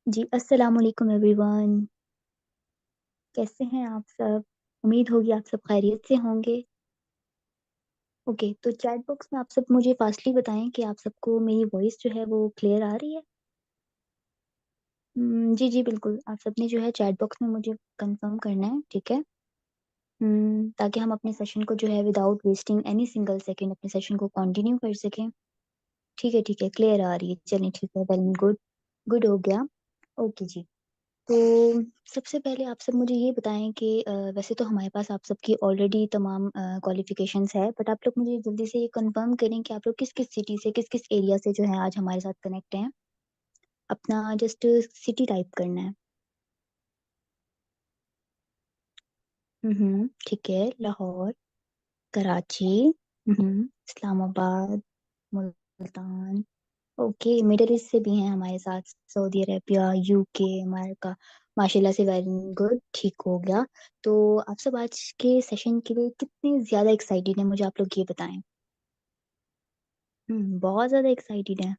जी, अस्सलाम वालेकुम एवरीवन। कैसे हैं आप सब? उम्मीद होगी आप सब खैरियत से होंगे। ओके, तो चैट बॉक्स में आप सब मुझे फ़ास्टली बताएँ कि आप सबको मेरी वॉइस जो है वो क्लियर आ रही है? जी, जी, बिल्कुल। आप सबने जो है चैट बॉक्स में मुझे कन्फर्म करना है, ठीक है? ताकि हम अपने सेशन को जो है without wasting any single second अपने सेशन को कंटिन्यू कर सकें। ठीक है, क्लियर आ रही है। चलिए ठीक है, वेल एंड गुड। गुड हो गया। ओके जी। तो सबसे पहले आप सब मुझे ये बताएँ कि वैसे तो हमारे पास आप सबकी ऑलरेडी तमाम क्वालिफ़िकेशंस है, बट आप लोग मुझे जल्दी से ये कन्फर्म करें कि आप लोग किस-किस सिटी से, किस-किस एरिया से जो है आज हमारे साथ कनेक्ट हैं? अपना जस्ट सिटी टाइप करना है। ठीक है, Lahore, Karachi, Islamabad, Multan, okay, middle east से भी हैं हमारे साथ, सऊदी अरेबिया, यूके, अमेरिका, माशाल्लाह से वेरी गुड, ठीक हो गया। तो आप सब आज के सेशन के लिए कितने ज़्यादा एक्साइटेड हैं, मुझे आप लोग ये बताएँ? बहुत ज़्यादा एक्साइटेड हैं।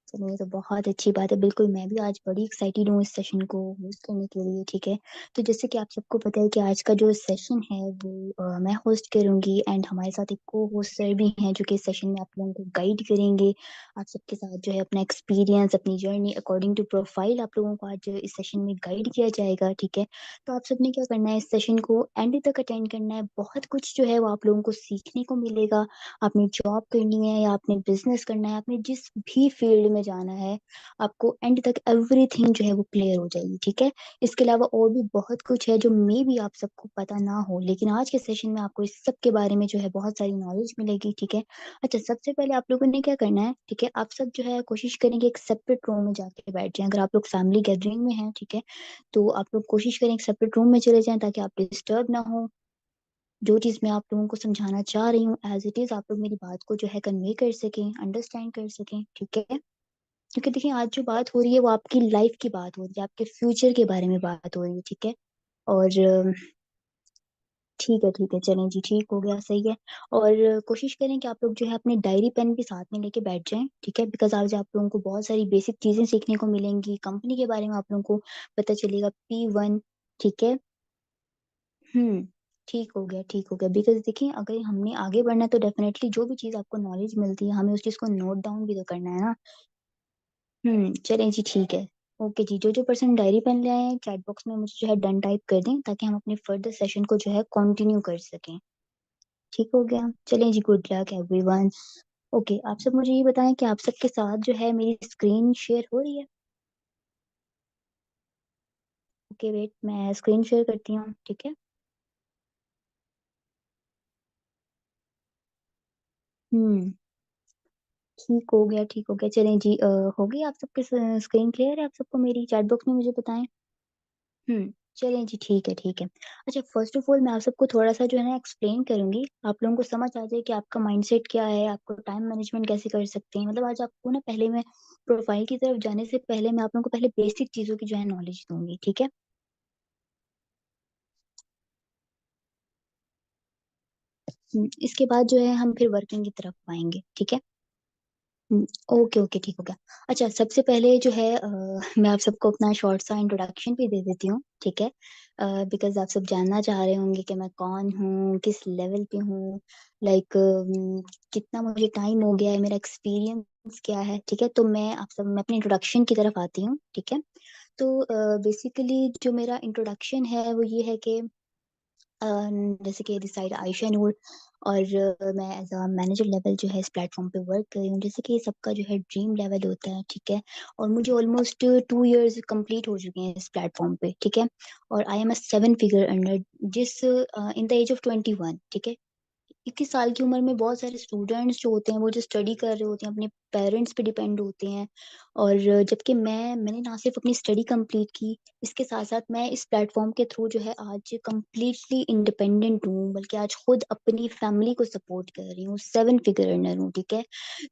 चलिए ये तो बहुत अच्छी बात है। बिल्कुल, मैं भी आज बड़ी एक्साइटेड हूँ इस सेशन को होस्ट करने के लिए, ठीक है? तो जैसे कि आप सबको पता है कि आज का जो सेशन है वो मैं होस्ट करूँगी एंड हमारे साथ एक को-होस्ट सर भी हैं जो कि इस सेशन में आप लोगों को गाइड करेंगे। आप सबके साथ जो है अपना एक्सपीरियंस, अपनी जर्नी अकॉर्डिंग टू प्रोफाइल आप लोगों को आज इस सेशन में गाइड किया जाएगा, ठीक है? तो आप सबने क्या करना है इस सेशन को एंड तक अटेंड करना है। बहुत कुछ जो है वो आप लोगों को सीखने को मिलेगा। आपने जॉब करनी है या आपने बिज़नेस करना है, आपने जिस भी फ़ील्ड में जाना है, आपको एंड तक एवरीथिंग जो है वो क्लियर हो जाएगी, ठीक है? इसके अलावा और भी बहुत कुछ है जो मेबी आप सबको पता ना हो, लेकिन आज के सेशन में आपको इस सब के बारे में जो है बहुत सारी नॉलेज मिलेगी, ठीक है? अच्छा, सबसे पहले आप लोगों ने क्या करना है, ठीक है? आप सब जो है कोशिश करेंगे एक सेपरेट रूम में जाके बैठ जाएँ। अगर आप लोग फैमिली गैदरिंग में हैं, ठीक है? तो आप लोग कोशिश करें एक सेपरेट रूम में चले जाएँ ताकि आप डिस्टर्ब ना हों। जो चीज़ मैं आप लोगों को समझाना चाह रही हूँ एज़ इट इज़ आप लोग मेरी बात को जो है कन्वे कर सकें, अंडरस्टैंड कर सकें, ठीक है? क्योंकि देखिए आज जो बात हो रही है वो आपकी लाइफ़ की बात हो रही है, आपके फ्यूचर के बारे में बात हो रही है, ठीक है? और ठीक है, चलें जी ठीक हो गया, सही है। और कोशिश करें कि आप लोग जो है अपने डायरी पेन भी साथ में लेके बैठ जाएँ, ठीक है? बिकॉज़ आज आप लोगों को बहुत सारी बेसिक चीज़ें सीखने को मिलेंगी, कंपनी के बारे में आप लोगों को पता चलेगा P1 ठीक है? हुँ, ठीक हो गया बिकॉज़ देखिए अगर हमने आगे बढ़ना है तो डेफ़िनेटली जो भी चीज़ आपको नॉलेज मिलती है, हमें उस चीज़ को नोट डाउन भी तो करना है ना। चलें जी ठीक है। ओके जी, जो-जो पर्सन डायरी पेन ले आए हैं चैट बॉक्स में मुझे जो है डन टाइप कर दें ताकि हम अपने फर्दर सेशन को जो है कंटिन्यू कर सकें। ठीक हो गया? चलें जी गुड लक एवरीवन। ओके, आप सब मुझे ये बताएँ कि आप सबके साथ जो है मेरी स्क्रीन शेयर हो रही है? ओके वेट मैं स्क्रीन शेयर करती हूँ, ठीक है? हुँ। ठीक हो गया। चलें जी हो गई आप सबकी स्क्रीन क्लियर है आप सबको मेरी? चैट बॉक्स में मुझे बताएँ। चलें जी ठीक है। अच्छा फ़र्स्ट ऑफ़ ऑल मैं आप सबको थोड़ा-सा जो है ना एक्सप्लेन करूँगी, आप लोगों को समझ आ जाए कि आपका माइंडसेट क्या है, आपको टाइम मैनेजमेंट कैसे कर सकते हैं। मतलब आज आपको ना पहले मैं प्रोफ़ाइल की तरफ जाने से पहले मैं आप लोगों को पहले बेसिक चीज़ों की जो है नॉलेज दूँगी, ठीक है? इसके बाद जो है हम फिर वर्किंग की तरफ आएँगे, ठीक है? हुँ, ओके, ठीक हो गया। अच्छा सबसे पहले जो है मैं आप सबको अपना शॉर्ट सा इंट्रोडक्शन भी दे देती हूँ, ठीक है? बिकॉज़ आप सब जानना चाह रहे होंगे कि मैं कौन हूँ, किस लेवल पे हूँ, लाइक कितना मुझे टाइम हो गया है, मेरा एक्सपीरियंस क्या है, ठीक है? तो मैं अपने इंट्रोडक्शन की तरफ आती हूँ, ठीक है? तो बेसिकली जो मेरा इंट्रोडक्शन है वो ये है कि अ, जैसे कि दिस साइड आयशा नूर और मैं एज़ अ मैनेजर लेवल जो है इस प्लेटफ़ॉर्म पे वर्क कर रही हूँ। जैसे कि सबका जो है ड्रीम लेवल होता है, ठीक है? और मुझे ऑलमोस्ट 2 इयर्स कंप्लीट हो चुके हैं इस प्लेटफ़ॉर्म पे, ठीक है? और I am a 7 figure earner in the age of 21 ठीक है? 21 साल की उम्र में बहुत सारे स्टूडेंट्स जो होते हैं वो जो स्टडी कर रहे होते हैं अपने पेरेंट्स पे डिपेंड होते हैं और जबकि मैंने ना सिर्फ अपनी स्टडी कंप्लीट की इसके साथ साथ मैं इस प्लेटफॉर्म के थ्रू जो है आज कंप्लीटली इंडिपेंडेंट हूँ बल्कि आज खुद अपनी फैमिली को सपोर्ट कर रही हूँ 7 फिगर अर्नर हूँ ठीक है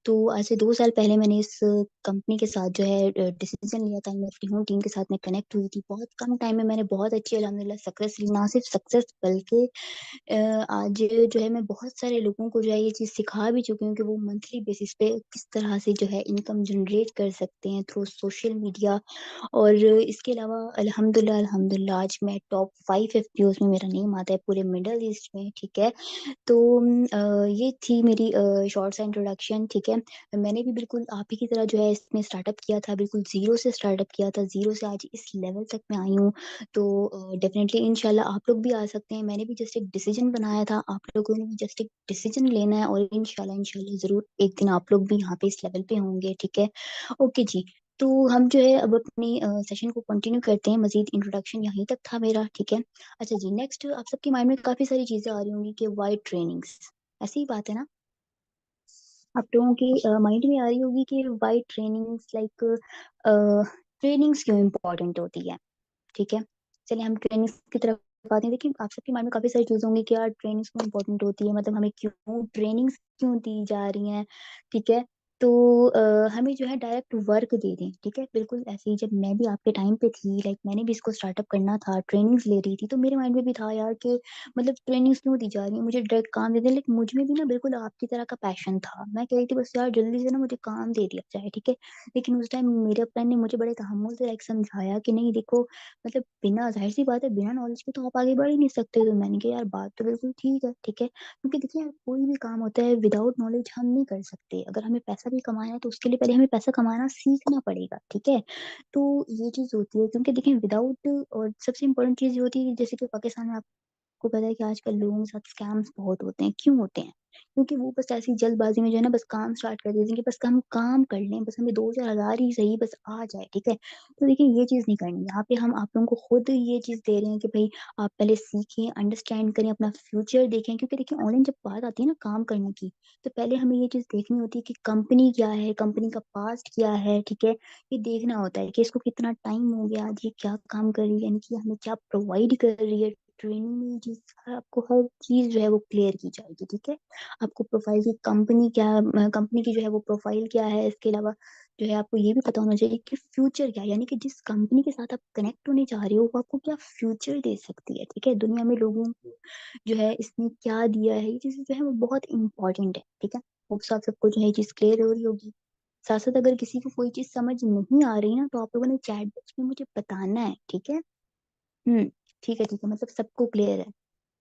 तो आज से 2 साल पहले मैंने इस कंपनी के साथ जो है डिसीजन लिया था मैं अपनी होम टीम के साथ मैं कनेक्ट हुई थी बहुत कम टाइम में मैंने बहुत अच्छी अल्हम्दुलिल्लाह सक्सेस ली ना सिर्फ सक्सेस बल्कि आज जो है मैं बहुत सारे लोगों को जो है ये चीज सिखा भी चुकी हूँ कि वो मंथली बेसिस पे किस तरह से जो है इनकम जनरेट कर सकते हैं थ्रू सोशल मीडिया। और इसके अलावा अल्हम्दुलिल्लाह अल्हम्दुलिल्लाह आज मैं टॉप 5 FPOs में मेरा नेम आता है पूरे मिडल ईस्ट में, ठीक है। तो ये थी मेरी शॉर्ट सा इंट्रोडक्शन, ठीक है। मैंने भी बिल्कुल आप ही की तरह जो है इसमें स्टार्टअप किया था, बिल्कुल जीरो से स्टार्टअप किया था, जीरो से आज इस लेवल तक मैं आई हूँ। तो डेफिनेटली इंशाल्लाह आप लोग भी आ सकते हैं। मैंने भी जस्ट एक डिसीजन बनाया था, आप लोगों ने भी जस्ट एक डिसीजन लेना है और इंशाल्लाह इंशाल्लाह जरूर एक दिन आप लोग भी यहाँ पे इस लेवल पे होंगे, ठीक है। ओके जी। तो हम जो है अब अपनी सेशन को कंटिन्यू करते हैं, मजीद इंट्रोडक्शन यहीं तक था मेरा, ठीक है। अच्छा जी, नेक्स्ट आप सबके माइंड में काफी सारी चीजें आ रही होंगी कि वाई ट्रेनिंग्स, ऐसी ही बात है ना। आप लोगों की माइंड में आ रही होगी कि वाई ट्रेनिंग्स लाइक ट्रेनिंग्स क्यों इम्पोर्टेंट होती है, ठीक है। चलिए हम ट्रेनिंग्स की तरफ आते हैं। देखिए आप सबके माइंड में काफी सारी चीजें होंगी कि यार ट्रेनिंग्स क्यों इम्पोर्टेंट होती है, मतलब हमें क्यों ट्रेनिंग्स क्यों दी जा रही हैं, ठीक है। तो हमें जो है डायरेक्ट वर्क दे दें, ठीक है। बिल्कुल ऐसे ही जब मैं भी आपके टाइम पे थी, लाइक मैंने भी इसको स्टार्टअप करना था, ट्रेनिंग्स ले रही थी, तो मेरे माइंड में भी था यार कि मतलब ट्रेनिंग्स क्यों दी जा रही है, मुझे डायरेक्ट काम दे दे। लेकिन मुझ में भी ना बिल्कुल आपकी तरह का पैशन था, मैं कह रही थी बस यार जल्दी से ना मुझे काम दे दिया जाए, ठीक है। लेकिन उस टाइम मेरे फ्रेंड ने मुझे बड़े तहम्मुल से लाइक समझाया कि नहीं देखो, मतलब बिना, जाहिर सी बात है, बिना नॉलेज के तो आप आगे बढ़ ही नहीं सकते। तो मैंने कहा यार बात तो बिल्कुल ठीक है, ठीक है। क्योंकि देखिए यार कोई भी काम होता है विदाउट नॉलेज हम नहीं कर सकते। अगर हमें पैसा भी कमाना है तो उसके लिए पहले हमें पैसा कमाना सीखना पड़ेगा, ठीक है। तो ये चीज होती है, क्योंकि देखिए विदाउट, और सबसे इम्पोर्टेंट चीज ये होती है कि जैसे कि पाकिस्तान में आपको पता है कि आजकल लोगों के साथ स्कैम्स बहुत होते हैं, क्यों होते हैं? क्योंकि वो बस ऐसी जल्दबाजी में जो है ना बस काम स्टार्ट कर देते हैं कि बस हम काम कर लें, बस हमें 2-4 हज़ार ही सही बस आ जाए, ठीक है। तो देखिए ये चीज नहीं करनी। यहाँ पे हम आप लोगों को खुद ये चीज दे रहे हैं कि भाई आप पहले सीखें, अंडरस्टैंड करें, अपना फ्यूचर देखें। क्योंकि देखिए ऑनलाइन जब बात आती है ना काम करने की, तो पहले हमें ये चीज देखनी होती है कि कंपनी क्या है, कंपनी का पास्ट क्या है, ठीक है। ये देखना होता है कि इसको कितना टाइम हो गया, आज ये क्या काम कर रही है, यानी कि हमें क्या प्रोवाइड कर रही है। ट्रेनिंग में ये चीज, आपको हर चीज जो है वो क्लियर की जाएगी, ठीक है। आपको प्रोफाइल की कंपनी क्या, कंपनी की जो है वो प्रोफाइल क्या है, इसके अलावा जो है आपको ये भी पता होना चाहिए कि फ्यूचर क्या है, यानी कि जिस कंपनी के साथ आप कनेक्ट होने जा रहे हो वो आपको क्या फ्यूचर दे सकती है, ठीक है। दुनिया में लोगों को जो है इसने क्या दिया है, ये चीजें जो है वो बहुत इंपॉर्टेंट है, ठीक है। होप सो आप सबको जो है ये चीज क्लियर हो रही होगी। साथ साथ अगर किसी को कोई चीज समझ नहीं आ रही ना तो आप लोगों ने चैट बॉक्स में मुझे बताना है, ठीक है। हम्म, ठीक है ठीक है, मतलब सबको क्लियर है।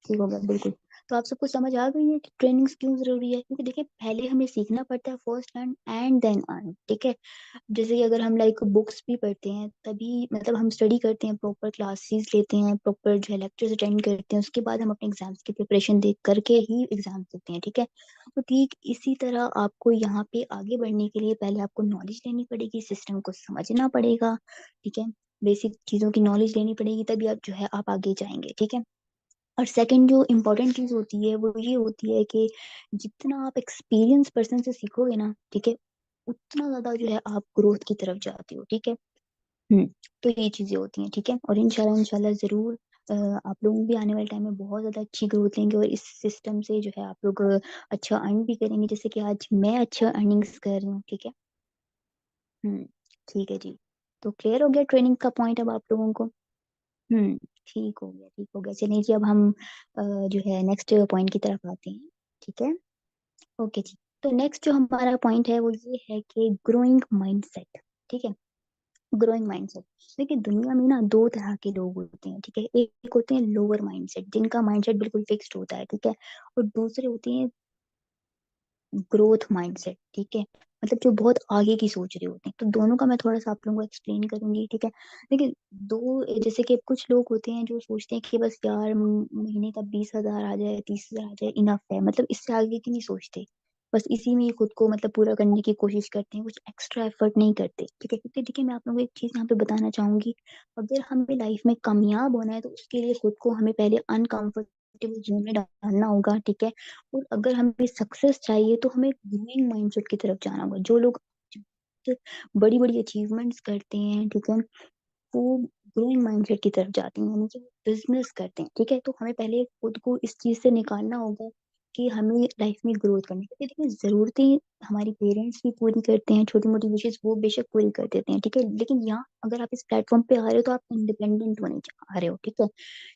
ठीक होगा बिल्कुल। तो आप सबको समझ आ गई है कि ट्रेनिंग्स क्यों जरूरी है, क्योंकि देखिए पहले हमें सीखना पड़ता है first hand and then earn, ठीक है। जैसे कि अगर हम लाइक बुक्स भी पढ़ते हैं तभी, मतलब हम स्टडी करते हैं, प्रॉपर क्लासेस लेते हैं, प्रॉपर जो है लेक्चर्स अटेंड करते हैं, उसके बाद हम अपने एग्जाम्स की प्रिपरेशन देख करके ही एग्जाम देते हैं, ठीक है। तो ठीक इसी तरह आपको यहाँ पे आगे बढ़ने के लिए पहले आपको नॉलेज लेनी पड़ेगी, सिस्टम को समझना पड़ेगा, ठीक है। बेसिक चीजों की नॉलेज लेनी पड़ेगी, तभी आप जो है आप आगे जाएंगे, ठीक है। और सेकंड जो इम्पोर्टेंट चीज होती है वो ये होती है कि जितना आप एक्सपीरियंस पर्सन से सीखोगे ना, ठीक है, उतना ज्यादा जो है आप ग्रोथ की तरफ जाते हो, ठीक है। हम्म, तो ये चीजें होती हैं, ठीक है। और इंशाल्लाह इंशाल्लाह जरूर आप लोग भी आने वाले टाइम में बहुत ज्यादा अच्छी ग्रोथ लेंगे और इस सिस्टम से जो है आप लोग अच्छा अर्न भी करेंगे, जैसे कि आज मैं अच्छा अर्निंग्स कर रही हूँ, ठीक है। हम्म, ठीक है जी। तो क्लियर हो गया ट्रेनिंग का पॉइंट अब आप लोगों को। हम्म, ठीक हो गया ठीक हो गया। चलिए जी अब हम जो है नेक्स्ट पॉइंट की तरफ आते हैं, ठीक है। ओके जी। तो नेक्स्ट जो हमारा पॉइंट है वो ये है कि ग्रोइंग माइंडसेट, ठीक है। Growing mindset. देखिए दुनिया में ना दो तरह के लोग होते हैं, ठीक है। एक होते हैं लोअर माइंडसेट जिनका माइंडसेट बिल्कुल फिक्स्ड होता है, ठीक है। और दूसरे होते हैं ग्रोथ माइंडसेट, ठीक है, मतलब जो बहुत आगे की सोच रहे होते हैं। तो दोनों का मैं थोड़ा सा आप लोगों को एक्सप्लेन करूंगी, ठीक है। देखिए दो, जैसे कि कुछ लोग होते हैं जो सोचते हैं कि बस यार महीने का 20,000 आ जाए, 30,000 आ जाए, इनफ है, मतलब इससे आगे की नहीं सोचते। बस इसी में ही खुद को मतलब पूरा करने की कोशिश करते हैं, कुछ एक्स्ट्रा एफर्ट नहीं करते, ठीक है। क्योंकि देखिए मैं आप लोगों को एक चीज यहाँ पे बताना चाहूंगी, अगर हमें लाइफ में कामयाब होना है तो उसके लिए खुद को हमें पहले अनकंफर्टेबल जोन में डालना होगा, ठीक है। और अगर हमें सक्सेस चाहिए तो हमें ग्रोइंग माइंडसेट की तरफ जाना होगा। जो लोग बड़ी बड़ी अचीवमेंट्स करते हैं, ठीक है, वो ग्रोइंग माइंडसेट की तरफ जाते हैं, यानी कि बिजनेस करते हैं, ठीक है। तो हमें पहले खुद को इस चीज से निकालना होगा कि हमें लाइफ में ग्रोथ करनी है, क्योंकि देखिए जरूरतें हमारी पेरेंट्स भी पूरी करते हैं, छोटी मोटी विशेष वो बेशक पूरी कर देते हैं, ठीक है, लेकिन यहाँ अगर आप इस प्लेटफॉर्म पे आ रहे हो तो आप इंडिपेंडेंट होने आ रहे हो, ठीक है।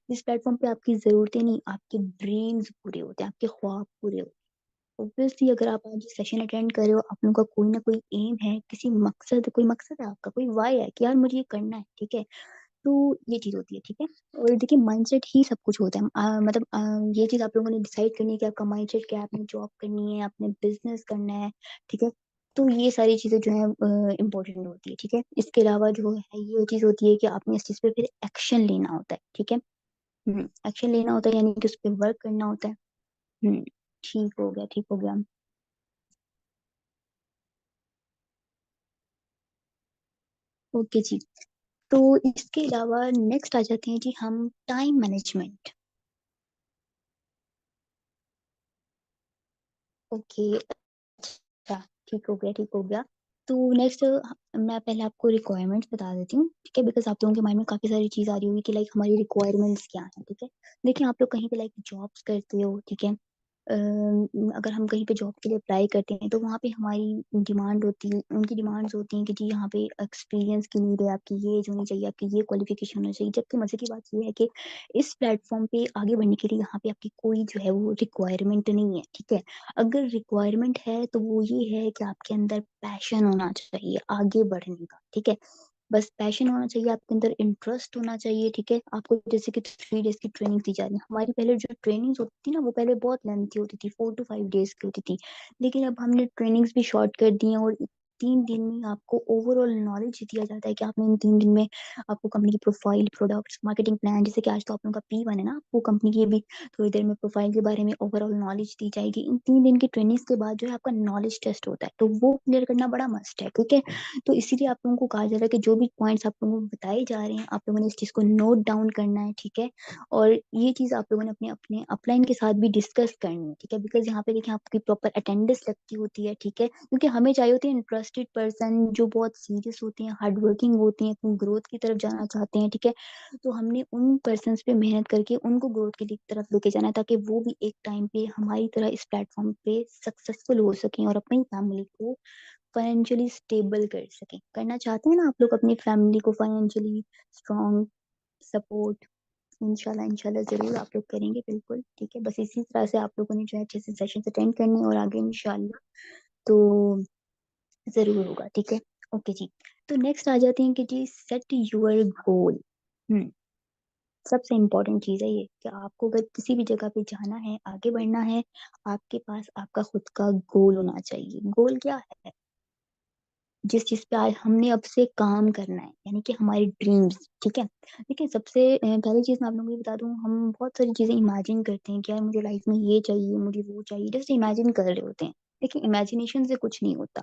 इस प्लेटफॉर्म पे आपकी जरूरतें नहीं, आपके ड्रीम्स पूरे होते हैं, आपके ख्वाब पूरे होते हैं। ऑब्वियसली अगर आप आज सेशन अटेंड कर रहे हो, आप लोगों का कोई ना कोई एम है, किसी मकसद, कोई मकसद है आपका, कोई वाई है कि यार मुझे ये करना है, ठीक है। तो ये चीज होती है, ठीक है। और देखिए माइंडसेट ही सब कुछ होता है। मतलब ये चीज आप लोगों ने डिसाइड करनी है कि आपका माइंडसेट क्या है, आपने जॉब करनी है, आपने बिजनेस करना है, ठीक है। तो ये सारी चीजें जो है इम्पोर्टेंट होती है, ठीक है। इसके अलावा जो है ये चीज होती है कि आपने इस चीज पे फिर एक्शन लेना होता है, ठीक है। एक्शन लेना होता है, यानी कि उस पर वर्क करना होता है। हम्म ठीक हो गया, ठीक हो गया। ओके जी। तो इसके अलावा नेक्स्ट आ जाते हैं जी हम टाइम मैनेजमेंट। ओके, अच्छा, ठीक हो गया, ठीक हो गया। तो नेक्स्ट मैं पहले आपको रिक्वायरमेंट्स बता देती हूँ, ठीक है, बिकॉज आप लोगों के माइंड में काफी सारी चीज आ रही होगी कि लाइक हमारी रिक्वायरमेंट्स क्या है, ठीक है। देखिए आप लोग कहीं पे लाइक जॉब्स करते हो, ठीक है। अगर हम कहीं पे जॉब के लिए अप्लाई करते हैं तो वहाँ पे हमारी डिमांड होती है, उनकी डिमांड्स होती हैं कि जी यहाँ पे एक्सपीरियंस की नीड है, आपकी ये एज होनी चाहिए, आपकी ये क्वालिफिकेशन होनी चाहिए। जबकि मजे की बात ये है कि इस प्लेटफॉर्म पे आगे बढ़ने के लिए यहाँ पे आपकी कोई जो है वो रिक्वायरमेंट नहीं है, ठीक है। अगर रिक्वायरमेंट है तो वो ये है कि आपके अंदर पैशन होना चाहिए आगे बढ़ने का, ठीक है। बस पैशन होना चाहिए, आपके अंदर इंटरेस्ट होना चाहिए, ठीक है। आपको जैसे कि 3 डेज की ट्रेनिंग दी जा रही है, हमारी पहले जो ट्रेनिंग्स होती थी ना वो पहले बहुत लेंथी होती थी, 4 to 5 डेज की होती थी। लेकिन अब हमने ट्रेनिंग्स भी शॉर्ट कर दी हैं, और 3 दिन में आपको ओवरऑल नॉलेज दिया जाता है कि आपने इन 3 दिन में आपको कंपनी की प्रोफाइल, प्रोडक्ट्स, मार्केटिंग प्लान, जैसे कि आज तो आप लोगों का P1 है ना, आपको कंपनी की भी थोड़ी देर में प्रोफाइल के बारे में ओवरऑल नॉलेज दी जाएगी। इन 3 दिन की ट्रेनिंग्स के बाद जो है आपका नॉलेज टेस्ट होता है, तो वो क्लियर करना बड़ा मस्ट है, ठीक है। तो इसीलिए आप लोगों को कहा जा रहा है कि जो भी पॉइंट्स आप लोगों को बताए जा रहे हैं, आप लोगों ने इस चीज को नोट डाउन करना है, ठीक है। और ये चीज आप लोगों ने अपने अपने अपलाइन के साथ भी डिस्कस करनी है, ठीक है। बिकॉज यहाँ पे देखिए आपकी प्रॉपर अटेंडेंस लगती होती है, ठीक है, क्योंकि हमें चाहिए होती है इंटरेस्टेड पर्सन जो बहुत सीरियस होती हैं, हार्ड वर्किंग होती हैं, अपनी ग्रोथ की तरफ जाना चाहते हैं, ठीक है। तो हमने उन पर्सन पे मेहनत करके उनको ग्रोथ की तरफ लेके जाना है, ताकि वो भी एक टाइम पे हमारी तरह इस प्लेटफॉर्म पे सक्सेसफुल हो सकें और अपनी फैमिली को फाइनेंशियली स्टेबल कर सकें। करना चाहते हैं ना आप लोग अपनी फैमिली को फाइनेंशियली स्ट्रॉन्ग सपोर्ट? इंशाल्लाह, इंशाल्लाह जरूर आप लोग करेंगे, बिल्कुल ठीक है। बस इसी तरह से आप लोगों ने जो है अच्छे से सेशन अटेंड करने हैं, और आगे इंशाल्लाह तो जरूर होगा, ठीक है। ओके जी। तो नेक्स्ट आ जाते हैं कि जी सेट यूर गोल। हम्म सबसे इम्पोर्टेंट चीज है ये कि आपको अगर किसी भी जगह पे जाना है, आगे बढ़ना है, आपके पास आपका खुद का गोल होना चाहिए। गोल क्या है? जिस चीज पे आज हमने अब से काम करना है, यानी कि हमारी ड्रीम्स, ठीक है। देखिए सबसे पहली चीज मैं आप लोगों को ये बता दूं, हम बहुत सारी चीजें इमेजिन करते हैं कि यार मुझे लाइफ में ये चाहिए, मुझे वो चाहिए, जैसे इमेजिन कर रहे होते हैं। देखिए इमेजिनेशन से कुछ नहीं होता,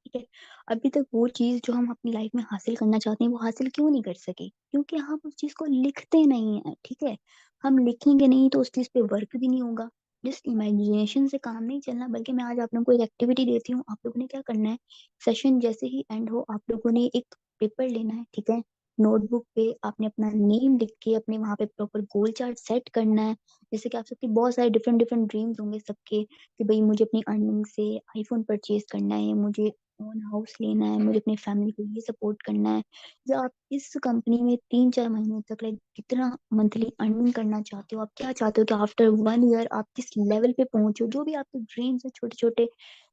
ठीक है। अभी तक वो चीज जो हम अपनी लाइफ में हासिल करना चाहते हैं वो हासिल क्यों नहीं कर सके? क्योंकि हम उस चीज को लिखते नहीं है, ठीक है। हम लिखेंगे नहीं तो उस चीज पे वर्क भी नहीं होगा। जस्ट इमेजिनेशन से काम नहीं चलना, बल्कि मैं आज आप लोगों को एक एक्टिविटी देती हूँ, आप लोगों ने क्या करना है, सेशन जैसे ही एंड हो आप लोगों ने एक पेपर लेना है, ठीक है। नोटबुक पे आपने अपना नेम लिख के अपने वहां पे प्रॉपर गोल चार्ट सेट करना है। जैसे कि आप सबके बहुत सारे डिफरेंट डिफरेंट ड्रीम्स होंगे सबके, कि भाई मुझे अपनी अर्निंग से आईफोन परचेज करना है, मुझे ओन हाउस लेना है, मुझे अपनी फैमिली को ये सपोर्ट करना है, या आप इस कंपनी में 3-4 महीने तक लाइक कितना मंथली अर्निंग करना चाहते हो, आप क्या चाहते हो कि आफ्टर 1 ईयर आप किस लेवल पे पहुंचो, जो भी आपके ड्रीम्स है छोटे छोटे।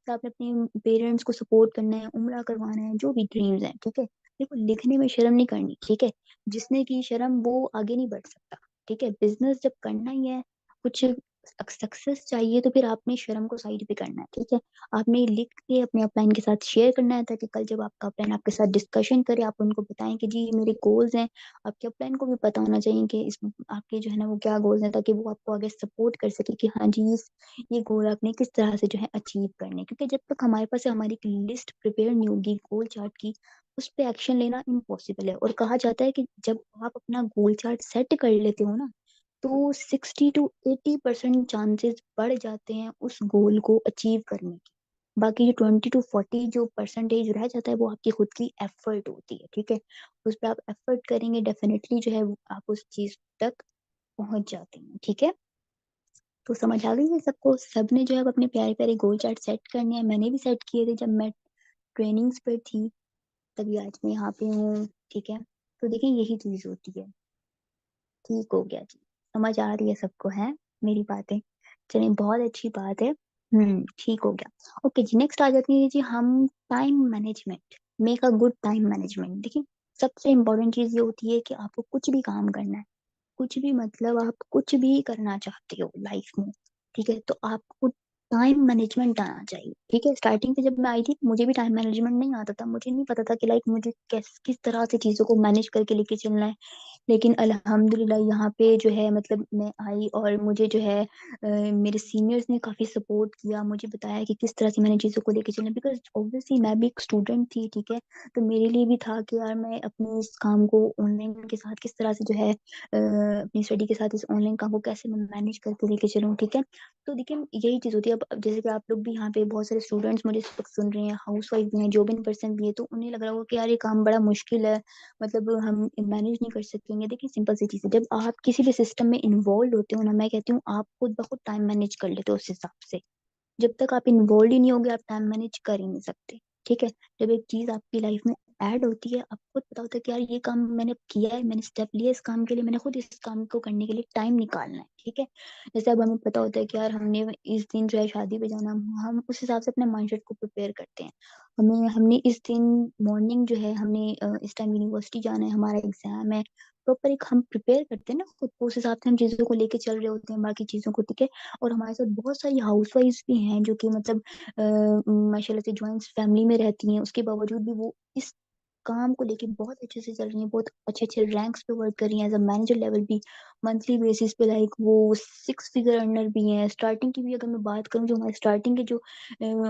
तो आपने अपने पेरेंट्स को सपोर्ट करना है, उम्रा करवाना है, जो भी ड्रीम्स है, ठीक है। देखो लिखने में शर्म नहीं करनी, ठीक है। जिसने की शर्म वो आगे नहीं बढ़ सकता, ठीक है। बिजनेस जब करना ही है, कुछ सक्सेस चाहिए, तो फिर आपने शर्म को साइड पे करना है, ठीक है। आपने लिख के अपने अपलाइन के साथ शेयर करना है, ताकि कल जब आपका अपलाइन आपके साथ डिस्कशन करे, आप उनको बताएं कि जी ये मेरे गोल्स हैं। आपके अपलाइन को भी पता होना चाहिए कि इस आपके जो है ना वो क्या गोल्स हैं, ताकि वो आपको आगे सपोर्ट कर सके कि हाँ जी ये गोल आपने किस तरह से जो है अचीव करने। क्योंकि जब तक हमारे पास हमारी लिस्ट प्रिपेयर नहीं होगी गोल चार्ट की, उस पे एक्शन लेना इम्पॉसिबल है। और कहा जाता है कि जब आप अपना गोल चार्ट सेट कर लेते हो ना, तो 60 to 80% चांसेस बढ़ जाते हैं उस गोल को अचीव करने के। बाकी जो 20 to 40 जो परसेंटेज रह जाता है वो आपकी खुद की एफर्ट होती है, ठीक है। उस पर आप एफर्ट करेंगे डेफिनेटली जो है आप उस चीज तक पहुंच जाते हैं, ठीक है। तो समझ आ गई है सबको, सबने जो है अब अपने प्यारे प्यारे गोल चार्ट सेट करने हैं, मैंने भी सेट किए थे जब मैं ट्रेनिंग्स पर थी, तभी आज मैं यहाँ पे हूँ। ठीक है, तो देखिए यही चीज होती है। ठीक हो गया जी, समझ आ रही है सबको है मेरी बातें? चलिए बहुत अच्छी बात है। ठीक हो गया। ओके जी, नेक्स्ट आ जाती है जी हम, time management. Make a good time management. देखिए सबसे इम्पोर्टेंट चीज ये होती है कि आपको कुछ भी काम करना है, कुछ भी मतलब आप कुछ भी करना चाहते हो लाइफ में, ठीक है, तो आपको टाइम मैनेजमेंट आना चाहिए। ठीक है, स्टार्टिंग पे जब मैं आई थी मुझे भी टाइम मैनेजमेंट नहीं आता था, मुझे नहीं पता था कि लाइक मुझे किस तरह से चीजों को मैनेज करके लेके चलना है। लेकिन अल्हम्दुलिल्लाह यहाँ पे जो है मतलब मैं आई और मुझे जो है मेरे सीनियर्स ने काफी सपोर्ट किया, मुझे बताया कि किस तरह से मैंने चीजों को लेके चलना, बिकॉज ऑब्वियसली मैं भी एक स्टूडेंट थी। ठीक है, तो मेरे लिए भी था कि यार मैं अपने इस काम को ऑनलाइन के साथ किस तरह से जो है अपनी स्टडी के साथ इस ऑनलाइन काम को कैसे मैं मैनेज करके लेके चलूँ। ठीक है, तो देखिए यही चीज होती है। अब जैसे कि आप लोग भी यहाँ पे बहुत सारे स्टूडेंट्स मुझे इस वक्त सुन रहे हैं, हाउस वाइफ भी हैं, जॉबिंग पर्सन भी है, तो उन्हें लग रहा होगा कि यार ये काम बड़ा मुश्किल है, मतलब हम मैनेज नहीं कर सकेंगे। देखिए सिंपल सी चीज है, जब आप किसी भी सिस्टम में इन्वॉल्व होते हो ना, मैं कहती हूँ आप खुद ब खुद टाइम मैनेज कर लेते हो उस हिसाब से। जब तक आप इन्वॉल्व ही नहीं होगे आप टाइम मैनेज कर ही नहीं सकते। ठीक है, जब एक चीज आपकी लाइफ में ऐड होती है आपको खुद पता होता है कि यार ये काम मैंने किया है, मैंने स्टेप लिया इस काम के लिए, मैंने खुद इस काम को करने के लिए टाइम निकालना है। ठीक है, जैसे अब हमें पता होता है कि यार हमने इस दिन जो है शादी पे जाना, हम उस हिसाब से अपने माइंडसेट को प्रिपेयर करते हैं। हमें हमने इस दिन मॉर्निंग जो है हमने इस टाइम यूनिवर्सिटी जाना है, हमारा एग्जाम है, प्रॉपर एक हम प्रिपेयर करते हैं ना खुद को, उस हिसाब से हम चीजों को लेके चल रहे होते हैं बाकी चीजों को। ठीक है, और हमारे साथ बहुत सारी हाउसवाइफ्स भी हैं जो कि मतलब माशाल्लाह से ज्वाइंट फैमिली में रहती हैं, उसके बावजूद भी वो इस काम को लेके बहुत अच्छे से चल रही हैं, बहुत अच्छे अच्छे रैंक्स पे वर्क कर रही हैं, एज अ मैनेजर लेवल भी, मंथली बेसिस पे लाइक वो 6 फिगर अर्नर भी हैं। स्टार्टिंग की भी अगर मैं बात करूँ, जो हमारे स्टार्टिंग के जो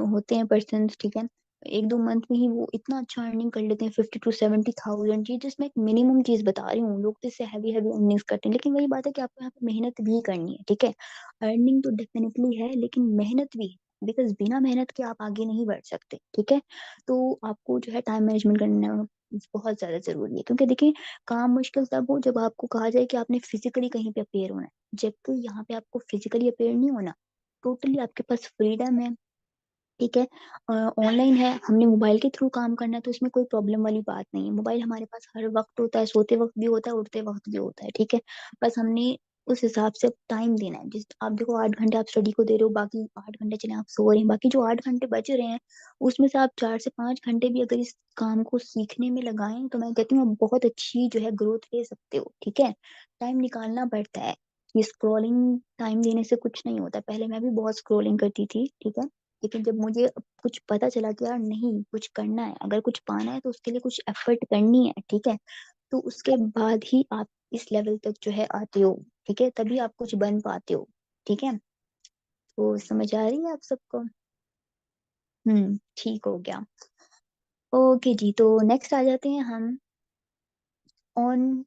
होते हैं पर्सन, ठीक है, एक दो मंथ में ही वो इतना अच्छा अर्निंग कर लेते हैं, 50 to 70 थाउजेंड जी, जिसमें एक मिनिमम चीज बता रही हूँ। लोग तो इससे हैवी हैवी अर्निंग्स करते हैं, लेकिन वही बात है कि आपको यहाँ पे मेहनत भी करनी है। ठीक है, अर्निंग तो डेफिनेटली है लेकिन मेहनत भी है, बिकॉज बिना मेहनत के आप आगे नहीं बढ़ सकते। ठीक है, तो आपको जो है टाइम मैनेजमेंट करना बहुत ज्यादा जरूरी है, क्योंकि देखिए काम मुश्किल तब हो जब आपको कहा जाए कि आपने फिजिकली कहीं पे अपेयर होना है, जबकि यहाँ पे आपको फिजिकली अपेयर नहीं होना, टोटली आपके पास फ्रीडम है। ठीक है, ऑनलाइन है, हमने मोबाइल के थ्रू काम करना है, तो इसमें कोई प्रॉब्लम वाली बात नहीं है। मोबाइल हमारे पास हर वक्त होता है, सोते वक्त भी होता है, उठते वक्त भी होता है। ठीक है, बस हमने उस हिसाब से टाइम देना है। जिस आप देखो 8 घंटे आप स्टडी को दे रहे हो, बाकी 8 घंटे चले आप सो रहे हैं, बाकी जो 8 घंटे बच रहे हैं उसमें से आप 4 से 5 घंटे भी अगर इस काम को सीखने में लगाएं तो मैं कहती हूँ आप बहुत अच्छी जो है ग्रोथ ले सकते हो। ठीक है, टाइम निकालना पड़ता है, ये स्क्रॉलिंग टाइम देने से कुछ नहीं होता। पहले मैं भी बहुत स्क्रॉलिंग करती थी। ठीक है, लेकिन जब मुझे कुछ पता चला कि यार नहीं कुछ करना है, अगर कुछ पाना है तो उसके लिए कुछ एफर्ट करनी है। ठीक है, तो उसके बाद ही आप इस लेवल तक जो है आते हो। ठीक है, तभी आप कुछ बन पाते हो। ठीक है, तो समझ आ रही है आप सबको? ठीक हो गया। ओके जी, तो नेक्स्ट आ जाते हैं हम ऑन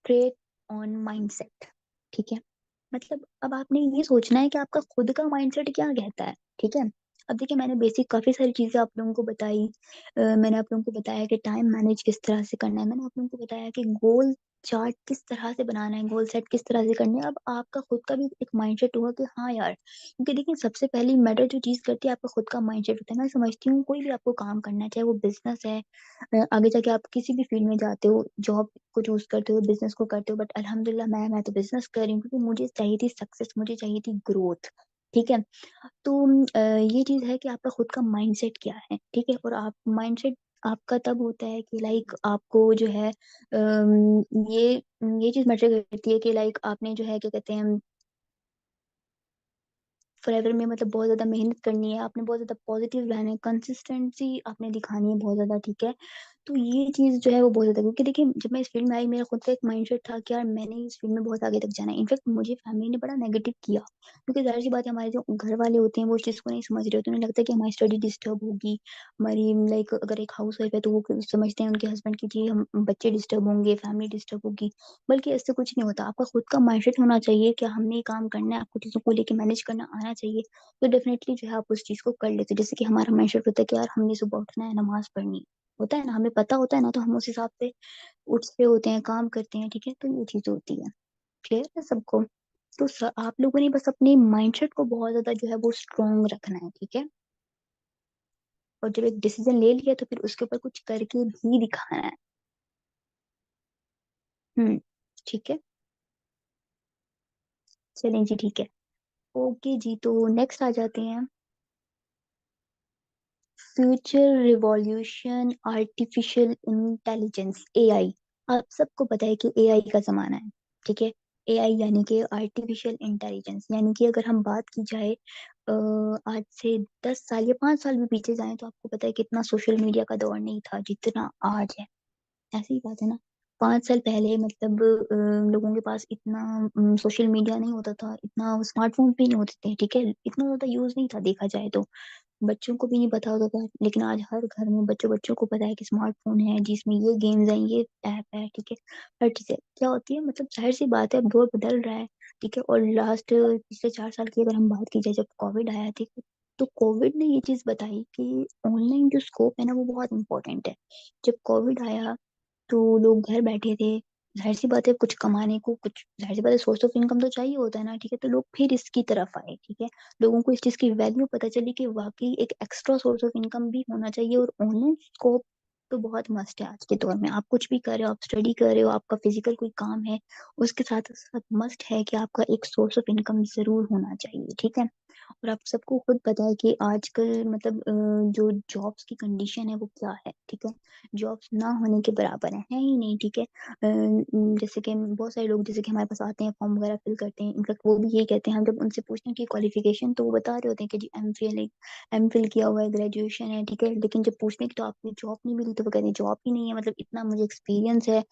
ट्रेड ऑन माइंडसेट। ठीक है, मतलब अब आपने ये सोचना है कि आपका खुद का माइंडसेट क्या कहता है। ठीक है, अब देखिए मैंने बेसिक काफी सारी चीजें आप लोगों को बताई। मैंने आप लोगों को बताया कि टाइम मैनेज किस तरह से करना है, मैंने आप लोगों को बताया कि गोल चार्ट किस तरह से बनाना है, गोल सेट किस तरह से करना है। अब आपका खुद का भी एक माइंडसेट होगा कि हाँ यार, क्योंकि देखिए सबसे पहली मैटर जो चीज करती है आपका खुद का माइंडसेट होता है। मैं समझती हूँ कोई भी आपको काम करना है, चाहे वो बिजनेस है, आगे जाके आप किसी भी फील्ड में जाते हो, जॉब को चूज करते हो, बिजनेस को करते हो, बट अल्हम्दुलिल्लाह मैं तो बिजनेस कर रही हूँ क्योंकि मुझे चाहिए थी सक्सेस, मुझे चाहिए थी ग्रोथ। ठीक है, तो ये चीज है कि आपका खुद का माइंडसेट क्या है। ठीक है, और आप माइंडसेट आपका तब होता है कि लाइक आपको जो है ये चीज मैटर करती है कि लाइक आपने जो है क्या कहते हैं फॉरएवर में मतलब बहुत ज्यादा मेहनत करनी है, आपने बहुत ज्यादा पॉजिटिव रहना है, कंसिस्टेंसी आपने दिखानी है बहुत ज्यादा। ठीक है, तो ये चीज जो है वो बहुत ज्यादा, क्योंकि देखिए जब मैं इस फील्ड में आई मेरा खुद का एक माइंडसेट था कि यार मैंने इस फील्ड में बहुत आगे तक जाना है। इनफैक्ट मुझे फैमिली ने बड़ा नेगेटिव किया, क्योंकि जाहिर सी बात है हमारे जो घर वाले होते हैं वो इस चीज को नहीं समझ रहे होते, उन्हें लगता है कि हमारी स्टडी डिस्टर्ब होगी, हमारी लाइक अगर एक हाउस वाइफ है तो वो समझते हैं उनके हस्बैंड की जी हम बच्चे डिस्टर्ब होंगे, फैमिली डिस्टर्ब होगी। बल्कि ऐसे कुछ नहीं होता, आपका खुद का माइंडसेट होना चाहिए कि हमने ये काम करना है, आपको चीजों को लेके मैनेज करना आना चाहिए, तो डेफिनेटली जो है आप उस चीज को कर लेते हो। जैसे कि हमारा माइंडसेट होता है कि यार हमने सुबह उठना है, नमाज पढ़नी है, होता है ना, हमें पता होता है ना, तो हम उस हिसाब से उठते होते हैं, काम करते हैं। ठीक है, तो ये चीज होती है। क्लियर है सबको? तो आप लोगों ने बस अपने माइंडसेट को बहुत ज्यादा जो है वो स्ट्रोंग रखना है, ठीक है। और जब एक डिसीजन ले लिया तो फिर उसके ऊपर कुछ करके भी दिखाना है। हम्म। ठीक है। चलें जी, ठीक है। ओके जी, तो नेक्स्ट आ जाते हैं। Future revolution artificial intelligence, AI. आप सबको पता है कि एआई का जमाना है, ठीक है। एआई यानी कि आर्टिफिशियल इंटेलिजेंस, यानी कि अगर हम बात की जाए आज से 10 साल या 5 साल भी पीछे जाएं तो आपको पता है कितना सोशल मीडिया का दौर नहीं था जितना आज है। ऐसी ही बात है ना। 5 साल पहले मतलब लोगों के पास इतना सोशल मीडिया नहीं होता था, इतना स्मार्टफोन भी नहीं होते थे, ठीक है, इतना ज्यादा यूज नहीं था देखा जाए तो। बच्चों को भी नहीं पता होता था, लेकिन आज हर घर में बच्चों बच्चों को पता है कि स्मार्टफोन है जिसमें ये गेम्स हैं, ये ऐप है, ठीक है। हर चीज है, क्या होती है मतलब जाहिर सी बात है अब दौर बदल रहा है, ठीक है। और लास्ट पिछले 4 साल की अगर हम बात की जाए, जब कोविड आया, ठीक है, तो कोविड ने ये चीज बताई कि ऑनलाइन जो स्कोप है ना वो बहुत इंपॉर्टेंट है। जब कोविड आया तो लोग घर बैठे थे, जाहिर सी बात है कुछ कमाने को, कुछ जाहिर सी बात है सोर्स ऑफ इनकम तो चाहिए होता है ना, ठीक है। तो लोग फिर इसकी तरफ आए, ठीक है। लोगों को इस चीज की वैल्यू पता चली कि वाकई एक एक्स्ट्रा सोर्स ऑफ इनकम भी होना चाहिए, और ऑनलाइन स्कोप तो बहुत मस्ट है आज के दौर में। आप कुछ भी कर रहे हो, आप स्टडी कर रहे हो, आपका फिजिकल कोई काम है, उसके साथ साथ मस्ट है कि आपका एक सोर्स ऑफ इनकम जरूर होना चाहिए, ठीक है। और आप सबको खुद पता है कि आजकल मतलब जो जॉब्स की कंडीशन है वो क्या है, ठीक है। जॉब्स ना होने के बराबर है ही नहीं, ठीक है। जैसे कि बहुत सारे लोग जैसे कि हमारे पास आते हैं, फॉर्म वगैरह फिल करते हैं, इनफैक्ट वो भी यही कहते हैं, हम जब उनसे पूछते हैं कि क्वालिफिकेशन, तो वो बता रहे होते हैं कि जी एम फिल किया हुआ है, ग्रेजुएशन है, ठीक है। लेकिन जब पूछते हैं कि तो आपको जॉब नहीं मिली, तो वो कहते हैं जॉब ही नहीं है, मतलब इतना मुझे एक्सपीरियंस है,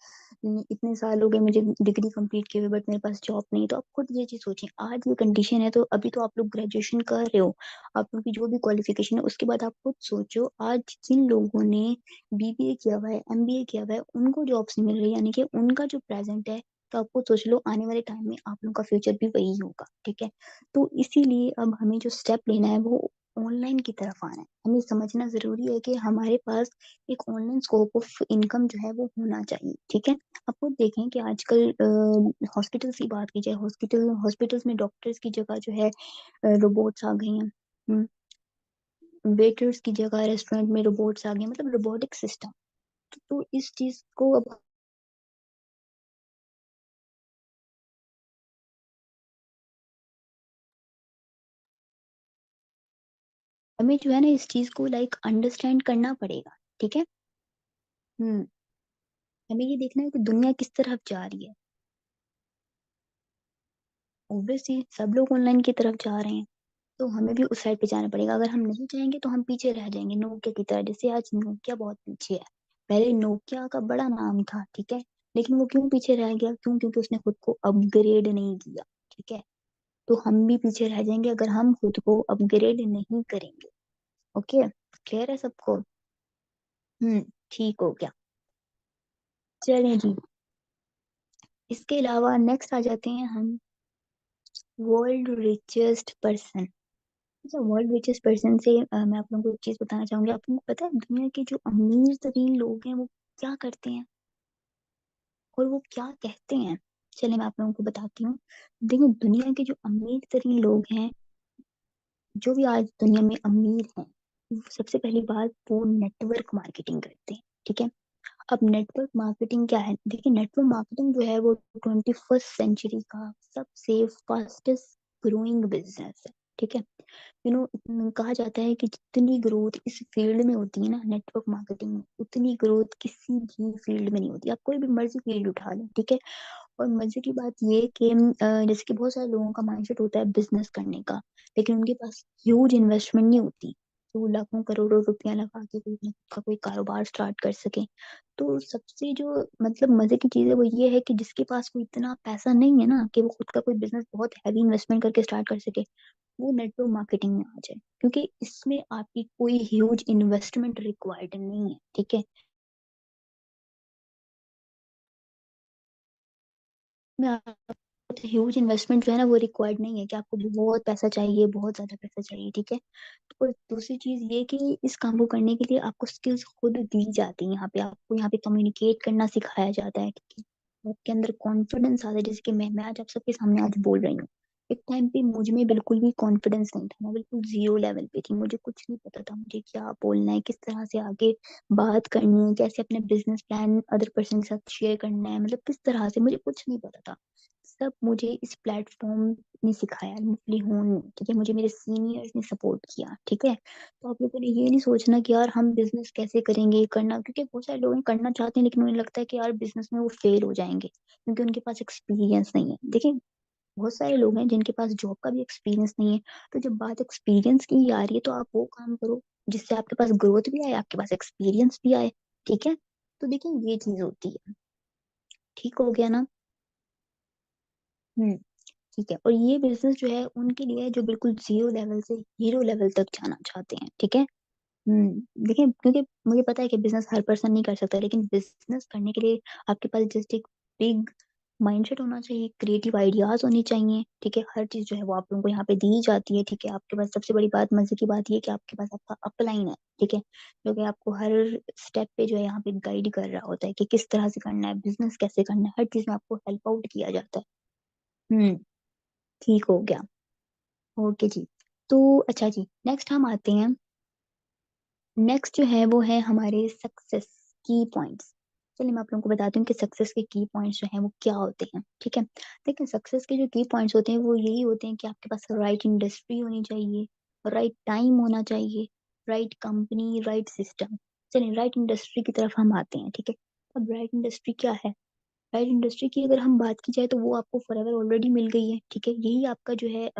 इतने साल हो गए मुझे डिग्री कंप्लीट किए हुए, बट मेरे पास जॉब नहीं। तो आप खुद ये चीज सोचिए, आज ये कंडीशन है, तो अभी तो आप लोग ग्रेजुएशन कर रहे हो, आप लोग की जो भी क्वालिफिकेशन है, उसके बाद आप खुद सोचो आज जिन लोगों ने बीबीए किया हुआ है, एमबीए किया हुआ है, उनको जॉब्स नहीं मिल रही, यानी कि उनका जो प्रेजेंट है, तो आपको सोच लो आने वाले टाइम में आप लोगों का फ्यूचर भी वही होगा, ठीक है। तो इसीलिए अब हमें जो स्टेप लेना है वो ऑनलाइन की तरफ आना है। हमें समझना जरूरी है कि हमारे पास एक ऑनलाइन स्कोप ऑफ इनकम जो है वो होना चाहिए, ठीक है। आप खुद देखें कि आजकल हॉस्पिटल्स की बात की जाए, हॉस्पिटल्स में डॉक्टर्स की जगह जो है रोबोट्स आ गई हैं। वेटर्स की जगह रेस्टोरेंट में रोबोट्स आ गए, मतलब रोबोटिक सिस्टम। तो इस चीज को अब हमें जो है ना इस चीज को लाइक अंडरस्टैंड करना पड़ेगा, ठीक है। हम्म। हमें ये देखना है कि दुनिया किस तरफ जा रही है। ऑब्वियसली सब लोग ऑनलाइन की तरफ जा रहे हैं, तो हमें भी उस साइड पे जाना पड़ेगा। अगर हम नहीं जाएंगे तो हम पीछे रह जाएंगे नोकिया की तरह, जैसे आज नोकिया बहुत पीछे है। पहले नोकिया का बड़ा नाम था, ठीक है, लेकिन वो क्यों पीछे रह गया, क्यों? क्योंकि उसने खुद को अपग्रेड नहीं किया, ठीक है। तो हम भी पीछे रह जाएंगे अगर हम खुद को अपग्रेड नहीं करेंगे। ओके, क्लियर है सबको? हम्म। ठीक हो गया। चलें जी, इसके अलावा नेक्स्ट आ जाते हैं हम, वर्ल्ड रिचेस्ट पर्सन। अच्छा, वर्ल्ड रिचेस्ट पर्सन से मैं आप लोगों को एक चीज बताना चाहूंगी। आप लोगों को पता है दुनिया के जो अमीर तरीन लोग हैं वो क्या करते हैं और वो क्या कहते हैं? चलिए मैं आप लोगों को बताती हूँ। देखो, दुनिया के जो अमीर तरीन लोग हैं, जो भी आज दुनिया में अमीर हैं, सबसे पहली बात वो नेटवर्क मार्केटिंग करते हैं, ठीक है। अब नेटवर्क मार्केटिंग क्या है? देखिए, नेटवर्क मार्केटिंग जो है वो 21st सेंचुरी का सबसे फास्टेस्ट ग्रोइंग बिजनेस है, ठीक है। कहा जाता है कि जितनी ग्रोथ इस फील्ड में होती है ना, नेटवर्क मार्केटिंग में, उतनी ग्रोथ किसी भी फील्ड में नहीं होती। आप कोई भी मर्जी फील्ड उठा लें, ठीक है। और मजे की बात ये कि जैसे कि बहुत सारे लोगों का माइंडसेट होता है बिजनेस करने का, लेकिन उनके पास ह्यूज इन्वेस्टमेंट नहीं होती, तो वो लाखों करोड़ों रुपया लगा के कोई अपना खुद का कोई कारोबार स्टार्ट कर सके। तो सबसे जो मतलब मजे की चीज है वो ये है कि जिसके पास कोई इतना पैसा नहीं है ना कि वो खुद का कोई बिजनेस बहुत हैवी इन्वेस्टमेंट करके स्टार्ट कर सके, वो नेटवर्क मार्केटिंग में आ जाए, क्योंकि इसमें आपकी कोई ह्यूज इन्वेस्टमेंट रिक्वायर्ड नहीं है, ठीक है। मैं ह्यूज इन्वेस्टमेंट जो है ना वो रिक्वायर्ड नहीं है कि आपको बहुत पैसा चाहिए, बहुत ज्यादा पैसा चाहिए, ठीक है। और दूसरी चीज ये कि इस काम को करने के लिए आपको स्किल्स खुद दी जाती है, यहाँ पे आपको यहाँ पे कम्युनिकेट करना सिखाया जाता है, ठीक है। आपके अंदर कॉन्फिडेंस आता है, जैसे कि मैं आज आप सबके सामने आज बोल रही हूँ। एक टाइम पे मुझ में बिल्कुल भी कॉन्फिडेंस नहीं था, मैं बिल्कुल जीरो लेवल पे थी, मुझे कुछ नहीं पता था मुझे क्या बोलना है, किस तरह से आगे बात करनी है, कैसे अपने बिजनेस प्लान अदर पर्सन के साथ शेयर करना है, मतलब किस तरह से, मुझे कुछ नहीं पता था। सब मुझे इस प्लेटफॉर्म ने सिखाया, मुफ्लिहून ने, ठीक है, मुझे मेरे सीनियर्स ने सपोर्ट किया, ठीक है। तो आप लोगों ने ये नहीं सोचना कि यार हम बिजनेस कैसे करेंगे करना, क्योंकि बहुत सारे लोग करना चाहते हैं लेकिन उन्हें लगता है कि यार बिजनेस में वो फेल हो जाएंगे क्योंकि उनके पास एक्सपीरियंस नहीं है। देखिए, बहुत सारे लोग हैं जिनके पास जॉब का भी एक्सपीरियंस नहीं है। तो जब बात एक्सपीरियंस की आ रही है तो आप वो काम करो जिससे आपके पास ग्रोथ भी आए, आपके पास एक्सपीरियंस भी आए, ठीक है। तो देखिए ये चीज होती है, ठीक हो गया ना। हम्म। ठीक है, और ये बिजनेस जो है उनके लिए है जो बिल्कुल जीरो लेवल से हीरो लेवल तक जाना चाहते हैं, ठीक है। देखिए, क्योंकि मुझे पता है कि बिजनेस हर पर्सन नहीं कर सकता, लेकिन बिजनेस करने के लिए आपके पास जस्ट एक बिग माइंडसेट होना चाहिए, क्रिएटिव आइडियाज होनी चाहिए, ठीक है। हर चीज जो है वो आप लोगों को यहाँ पे दी जाती है, ठीक है। आपके पास सबसे बड़ी बात, मजे की बात ये है कि आपके पास आपका अपलाइन है, ठीक है, जो कि आपको हर स्टेप पे जो है यहाँ पे गाइड कर रहा होता है कि किस तरह से करना है, बिजनेस कैसे करना है, हर चीज में आपको हेल्प आउट किया जाता है। हम्म। ठीक हो गया। ओके जी। तो अच्छा जी, नेक्स्ट हम आते हैं। नेक्स्ट जो है वो है हमारे सक्सेस की पॉइंट्स। चलिए मैं आप लोगों को बताती हूँ कि सक्सेस के की पॉइंट्स जो हैं वो क्या होते हैं, ठीक है। देखिए, सक्सेस के जो की पॉइंट्स होते हैं वो यही होते हैं कि आपके पास राइट इंडस्ट्री होनी चाहिए, राइट टाइम होना चाहिए, राइट कंपनी, राइट सिस्टम। चलिए राइट इंडस्ट्री की तरफ हम आते हैं, ठीक है। अब राइट इंडस्ट्री क्या है? राइट इंडस्ट्री की अगर हम बात की जाए तो वो आपको फॉरएवर ऑलरेडी मिल गई है, ठीक है। यही आपका जो है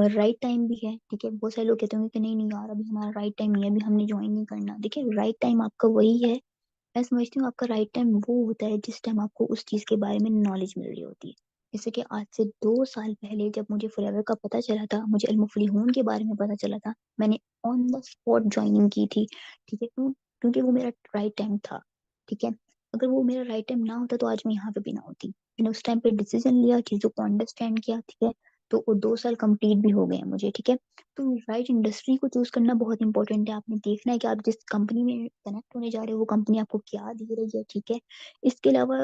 राइट टाइम भी है, ठीक है। बहुत सारे लोग कहते होंगे कि नहीं नहीं यार अभी हमारा राइट टाइम नहीं है, अभी हमने ज्वाइन नहीं करना। देखिए, राइट टाइम आपका वही है, मैं समझती हूँ आपका राइट टाइम वो होता है जिस टाइम आपको उस चीज के बारे में नॉलेज मिल रही होती है। जैसे कि आज से 2 साल पहले जब मुझे फॉरएवर का पता चला था, मुझे अल के बारे में पता चला था, मैंने ऑन द स्पॉट ज्वाइनिंग की थी, ठीक है। क्योंकि वो मेरा राइट टाइम था, ठीक है। अगर वो मेरा राइट टाइम ना होता तो आज मैं यहाँ पे भी ना होती। मैंने उस टाइम पे डिसीजन लिया, चीजों को अंडरस्टैंड किया, ठीक है। तो वो 2 साल कंप्लीट भी हो गए हैं मुझे, ठीक है। तो राइट इंडस्ट्री को चूज करना बहुत इंपॉर्टेंट है। आपने देखना है कि आप जिस कंपनी में कनेक्ट होने जा रहे हो वो कंपनी आपको क्या दे रही है, ठीक है। इसके अलावा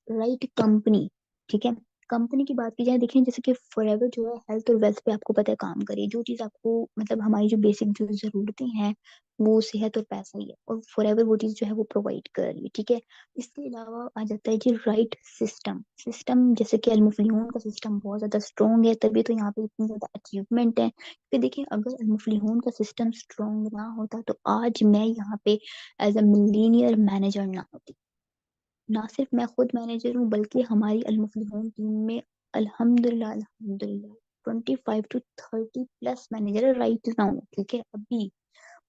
राइट कंपनी, ठीक है। कंपनी की बात की जाए, देखिए जैसे कि फॉरएवर जो है हेल्थ और वेल्थ पे आपको पता है काम करे, जो चीज आपको मतलब हमारी जो बेसिक जो जरूरतें हैं वो सेहत और पैसा ही है, और फॉरएवर वो चीज जो है वो प्रोवाइड कर रही है, ठीक है। इसके अलावा आ जाता है जी राइट सिस्टम। सिस्टम जैसे कि अलमुफ्लिहून का सिस्टम बहुत ज्यादा स्ट्रॉन्ग है, तभी तो यहाँ पे इतनी ज्यादा अचीवमेंट है। कि देखिए, अगर अलमुफ्लिहून का सिस्टम स्ट्रॉन्ग ना होता तो आज मैं यहाँ पे एज अ मिलीनियर मैनेजर ना होती। ना सिर्फ मैं खुद मैनेजर हूँ बल्कि हमारी अलमुफ्लिहून टीम में अल्हम्दुलिल्लाह अल्हम्दुलिल्लाह 25 to 30 plus manager right now, ठीक है, अभी।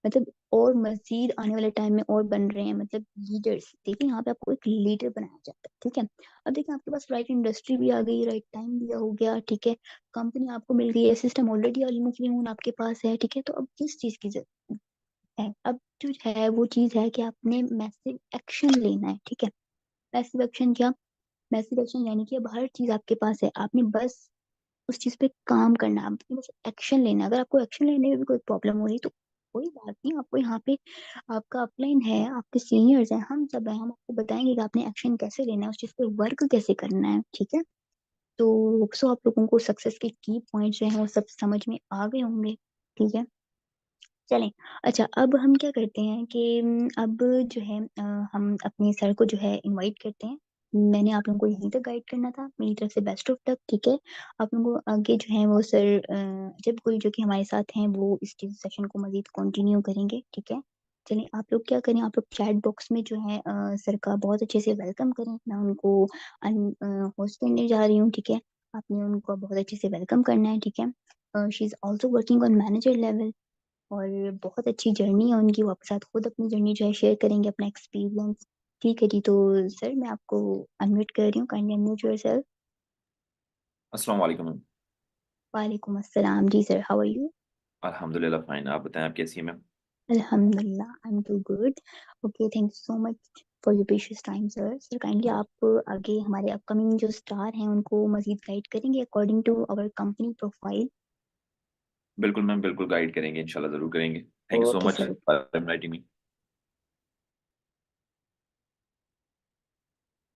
मतलब और मजीद आने वाले टाइम में और बन रहे हैं, मतलब लीडर्स। देखिए यहाँ पे आपको एक लीडर बनाया जाता है, ठीक है। अब देखिए आपके पास राइट इंडस्ट्री भी आ गई, राइट टाइम भी हो गया, ठीक है। कंपनी आपको मिल गई है, सिस्टम ऑलरेडी अलमुफ्लिहून आपके पास है, ठीक है। तो अब किस चीज की जरूरत है? अब जो है वो चीज है कि आपने मैसिव एक्शन लेना है, ठीक है। मैसिव एक्शन क्या? मैसिव एक्शन यानी कि अब हर चीज आपके पास है, आपने बस उस चीज पे काम करना है, आपने बस एक्शन लेना है। अगर आपको एक्शन लेने में भी कोई प्रॉब्लम हो रही तो कोई बात नहीं, आपको यहाँ पे आपका अपलाइन है, आपके सीनियर्स हैं, हम सब हैं, हम आपको बताएंगे कि आपने एक्शन कैसे लेना है, उस चीज पे वर्क कैसे करना है, ठीक है। तो सो आप लोगों को सक्सेस के की पॉइंट्स जो हैं वो सब समझ में आ गए होंगे, ठीक है। चलें। अच्छा, अब हम क्या करते हैं कि अब जो है हम अपने सर को जो है इनवाइट करते हैं। मैंने आप लोगों को यहीं तक गाइड करना था, मेरी तरफ से बेस्ट ऑफ लक, ठीक है। आप लोगों को आगे जो है वो सर जब गुल जो कि हमारे साथ हैं वो इस चीज सेशन को मजीद कंटिन्यू करेंगे, ठीक है। चलिए आप लोग क्या करें, आप लोग चैट बॉक्स में जो है सर का बहुत अच्छे से वेलकम करें। मैं उनको होस्ट करने जा रही हूँ, ठीक है। आपने उनको बहुत अच्छे से वेलकम करना है, ठीक है। She is also working on manager level, और बहुत अच्छी जर्नी है उनकी, वो आपके साथ खुद अपनी जर्नी जो है शेयर करेंगे, अपना एक्सपीरियंस, ठीक है जी। तो सर मैं आपको अनम्यूट कर रही हूँ, काइंडली अनम्यूट योरसेल्फ। अस्सलाम वालेकुम मैम। वालेकुम अस्सलाम जी सर, हाउ आर यू? अल्हम्दुलिल्लाह फाइन। आप बताएं, आप कैसी हैं मैम? अल्हम्दुलिल्लाह I am too good. Okay, thank you so much for your precious time sir. Sir kindly आप आगे हमारे अपकमिंग जो स्टार हैं उनको मजीद गाइड करेंगे according to our company profile. बिल्कुल मैम, बिल्कुल गाइड करेंगे, इंशाल्लाह ज़रूर करेंगे। Thank you so okay much sir. For inviting me.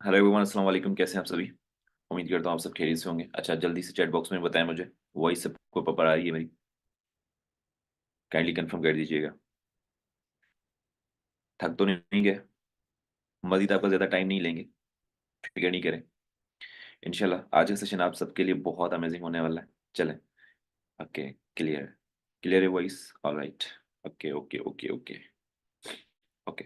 Hello everyone, अस्सलाम वालेकुम। कैसे हैं आप सभी? उम्मीद करता हूँ आप सब खैरियत से होंगे। अच्छा, जल्दी से चैट बॉक्स में बताएं मुझे, वॉइस सबको पकड़ आ रही है मेरी? काइंडली कंफर्म कर दीजिएगा। थक तो नहीं गए? मजीद आपका ज़्यादा टाइम नहीं लेंगे, फिक्र नहीं करें। इंशाल्लाह आज का सेशन आप सबके लिए बहुत अमेजिंग होने वाला है। चलें। ओके। क्लियर। क्लियर है voice? Alright. Okay okay okay okay okay.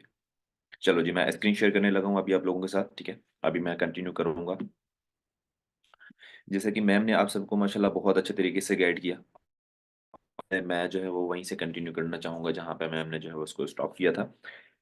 चलो जी, मैं स्क्रीन शेयर करने लगा हूँ अभी आप लोगों के साथ, ठीक है? अभी मैं कंटिन्यू करूँगा। जैसे कि मैम ने आप सबको माशाल्लाह बहुत अच्छे तरीके से गाइड किया, मैं जो है वो वहीं से कंटिन्यू करना चाहूँगा जहाँ पे मैम ने जो है वो उसको स्टॉप किया था।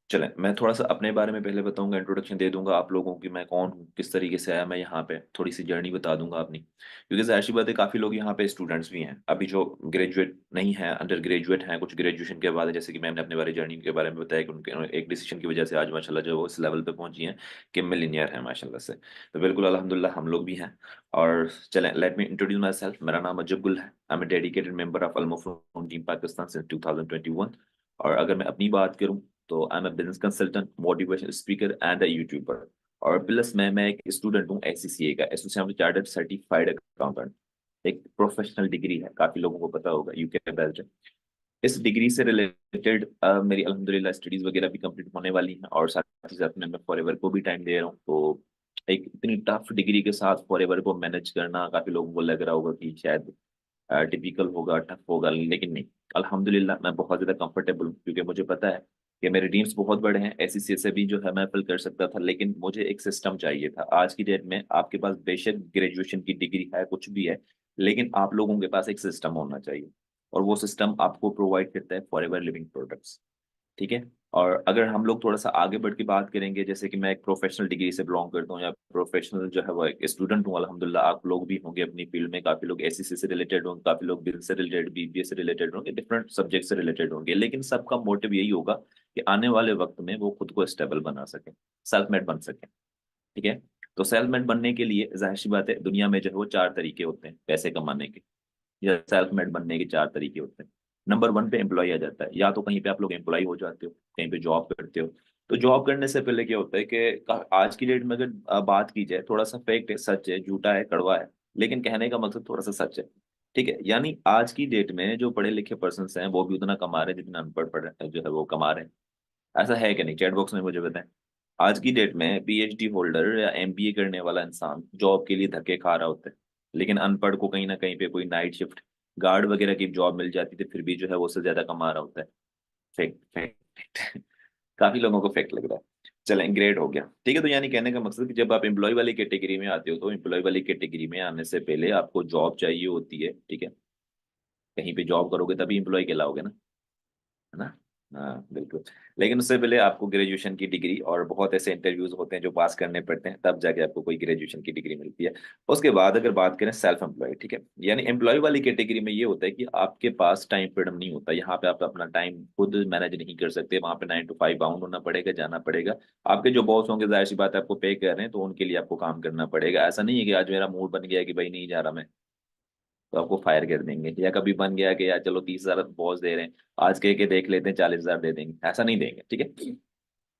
चलें, मैं थोड़ा-सा अपने बारे में पहले बताऊँगा, इंट्रोडक्शन दे दूँगा आप लोगों की, मैं कौन हूँ, किस तरीके से आया मैं यहाँ पे, थोड़ी-सी जर्नी बता दूँगा अपनी। क्योंकि ज़ाहिर-सी बात है काफ़ी लोग यहाँ पे स्टूडेंट्स भी हैं, अभी जो ग्रेजुएट नहीं हैं, अंडर ग्रेजुएट हैं, कुछ ग्रेजुएशन के बाद जैसे कि मैम ने अपने बारे जर्नी के बारे में बताया कि उनके एक डिसीजन की वजह से आज माशाल्लाह जो है वो इस लेवल पे पहुँची हैं कि मिलियनेयर हैं माशाल्लाह से। तो बिल्कुल अल्हम्दुलिल्लाह हम लोग भी हैं। और चलें, let me introduce myself. मेरा नाम अजब गुल है। I am a dedicated member of अल-मोफ़्रून टीम पाकिस्तान सिंस 2021। और अगर मैं अपनी बात करूँ तो I am a business consultant, motivational speaker and a YouTuber. और प्लस मैं एक स्टूडेंट हूँ एचसीसीए का, एसोसिएशन चार्टर्ड सर्टिफाइड अकाउंटेंट। एक प्रोफेशनल डिग्री है, काफ़ी लोगों को पता होगा, यूके बेस्ड है। इस डिग्री से रिलेटेड मेरी अल्हम्दुलिल्लाह स्टडीज़ वगैरह भी कंप्लीट होने वाली हैं और साथ ही साथ में मैं फॉरएवर को भी टाइम दे रहा हूँ। तो एक इतनी टफ डिग्री के साथ फॉरएवर को मैनेज करना काफ़ी लोगों को लग रहा होगा कि शायद टिपिकल होगा, टफ होगा, लेकिन नहीं। अल्हम्दुलिल्लाह मैं बहुत ज़्यादा कंफर्टेबल हूँ क्योंकि मुझे पता है कि मेरे ड्रीम्स बहुत बड़े हैं। एससीसीए से भी जो है मैं फिल कर सकता था, लेकिन मुझे एक सिस्टम चाहिए था। आज की डेट में आपके पास बेशक ग्रेजुएशन की डिग्री है, कुछ भी है, लेकिन आप लोगों के पास एक सिस्टम होना चाहिए और वो सिस्टम आपको प्रोवाइड करता है फॉरएवर लिविंग प्रोडक्ट्स। ठीक है? और अगर हम लोग थोड़ा-सा आगे बढ़ के बात करेंगे, जैसे कि मैं एक प्रोफ़ेशनल डिग्री से बिलॉन्ग करता हूँ या प्रोफ़ेशनल जो है वो एक स्टूडेंट हूँ अल्हम्दुलिल्लाह, आप लोग भी होंगे अपनी फ़ील्ड में, काफ़ी लोग एसईसी से रिलेटेड होंगे, काफ़ी लोग बिज़नेस से रिलेटेड, बीबीए से रिलेटेड होंगे, डिफरेंट सब्जेक्ट से रिलेटेड होंगे। लेकिन सबका मोटिव यही होगा कि आने वाले वक़्त में वो खुद को स्टेबल बना सकें, सेल्फ मेड बन सकें। ठीक है? तो सेल्फ मेड बनने के लिए ज़ाहिर-सी बात है दुनिया में जो है वो 4 तरीके होते हैं पैसे कमाने के। या सेल्फ मेड बनने के 4 तरीके होते हैं। नंबर 1 पे एम्प्लॉयी आ जाता है। या तो कहीं पे आप लोग एम्प्लॉयी हो जाते हो, कहीं पे जॉब करते हो। तो जॉब करने से पहले क्या होता है कि आज की डेट में अगर बात की जाए, थोड़ा-सा फैक्ट है, सच है, झूठा है, कड़वा है, लेकिन कहने का मकसद थोड़ा-सा सच है। ठीक है? यानी आज की डेट में जो पढ़े-लिखे पर्सन्स हैं, वो भी उतना कमा रहे हैं जितना अनपढ़ जो है वो कमा रहे हैं। ऐसा है कि नहीं? चैट बॉक्स में मुझे बताएँ। आज की डेट में पीएचडी होल्डर या एमबीए करने वाला इंसान जॉब के लिए धक्के खा रहा होता है। लेकिन अनपढ़ को कहीं न कहीं पे कोई नाइट शिफ्ट, गार्ड वगैरह की जॉब मिल जाती थी, फिर भी जो है वो उससे ज़्यादा कमा रहा होता है। फैक्ट फैक्ट फैक्ट काफ़ी लोगों को फैक्ट लग रहा है। चलें, ग्रेट हो गया। ठीक है? तो यानी कहने का मकसद कि जब आप एम्प्लॉयी वाली कैटेगरी में आते हो, तो एम्प्लॉयी वाली कैटेगरी में आने से पहले आपको जॉब चाहिए होती है। ठीक है? कहीं पे जॉब करोगे तभी एम्प्लॉयी कहलाओगे ना। है ना? हाँ, बिल्कुल। लेकिन उससे पहले आपको ग्रेजुएशन की डिग्री और बहुत ऐसे इंटरव्यूज़ होते हैं जो पास करने पड़ते हैं, तब जाके आपको कोई ग्रेजुएशन की डिग्री मिलती है। उसके बाद अगर बात करें सेल्फ एम्प्लॉयड, ठीक है? यानी एम्प्लॉयी वाली कैटेगरी में ये होता है कि आपके पास टाइम फ्रीडम नहीं होता। यहाँ पे आप अपना टाइम खुद मैनेज नहीं कर सकते, वहाँ पे 9 टू 5 बाउंड होना पड़ेगा, जाना पड़ेगा। आपके जो बॉस होंगे ज़ाहिर-सी बात है आपको पे कर रहे हैं, तो उनके लिए आपको काम करना पड़ेगा। ऐसा नहीं है कि आज मेरा मूड बन गया है कि भई नहीं जा रहा मैं। तो आपको फायर कर देंगे, या कभी बन गया कि यार चलो 30,000 बॉस दे रहे हैं, आज कह के देख लेते हैं 40,000 दे देंगे, ऐसा नहीं देंगे। ठीक है?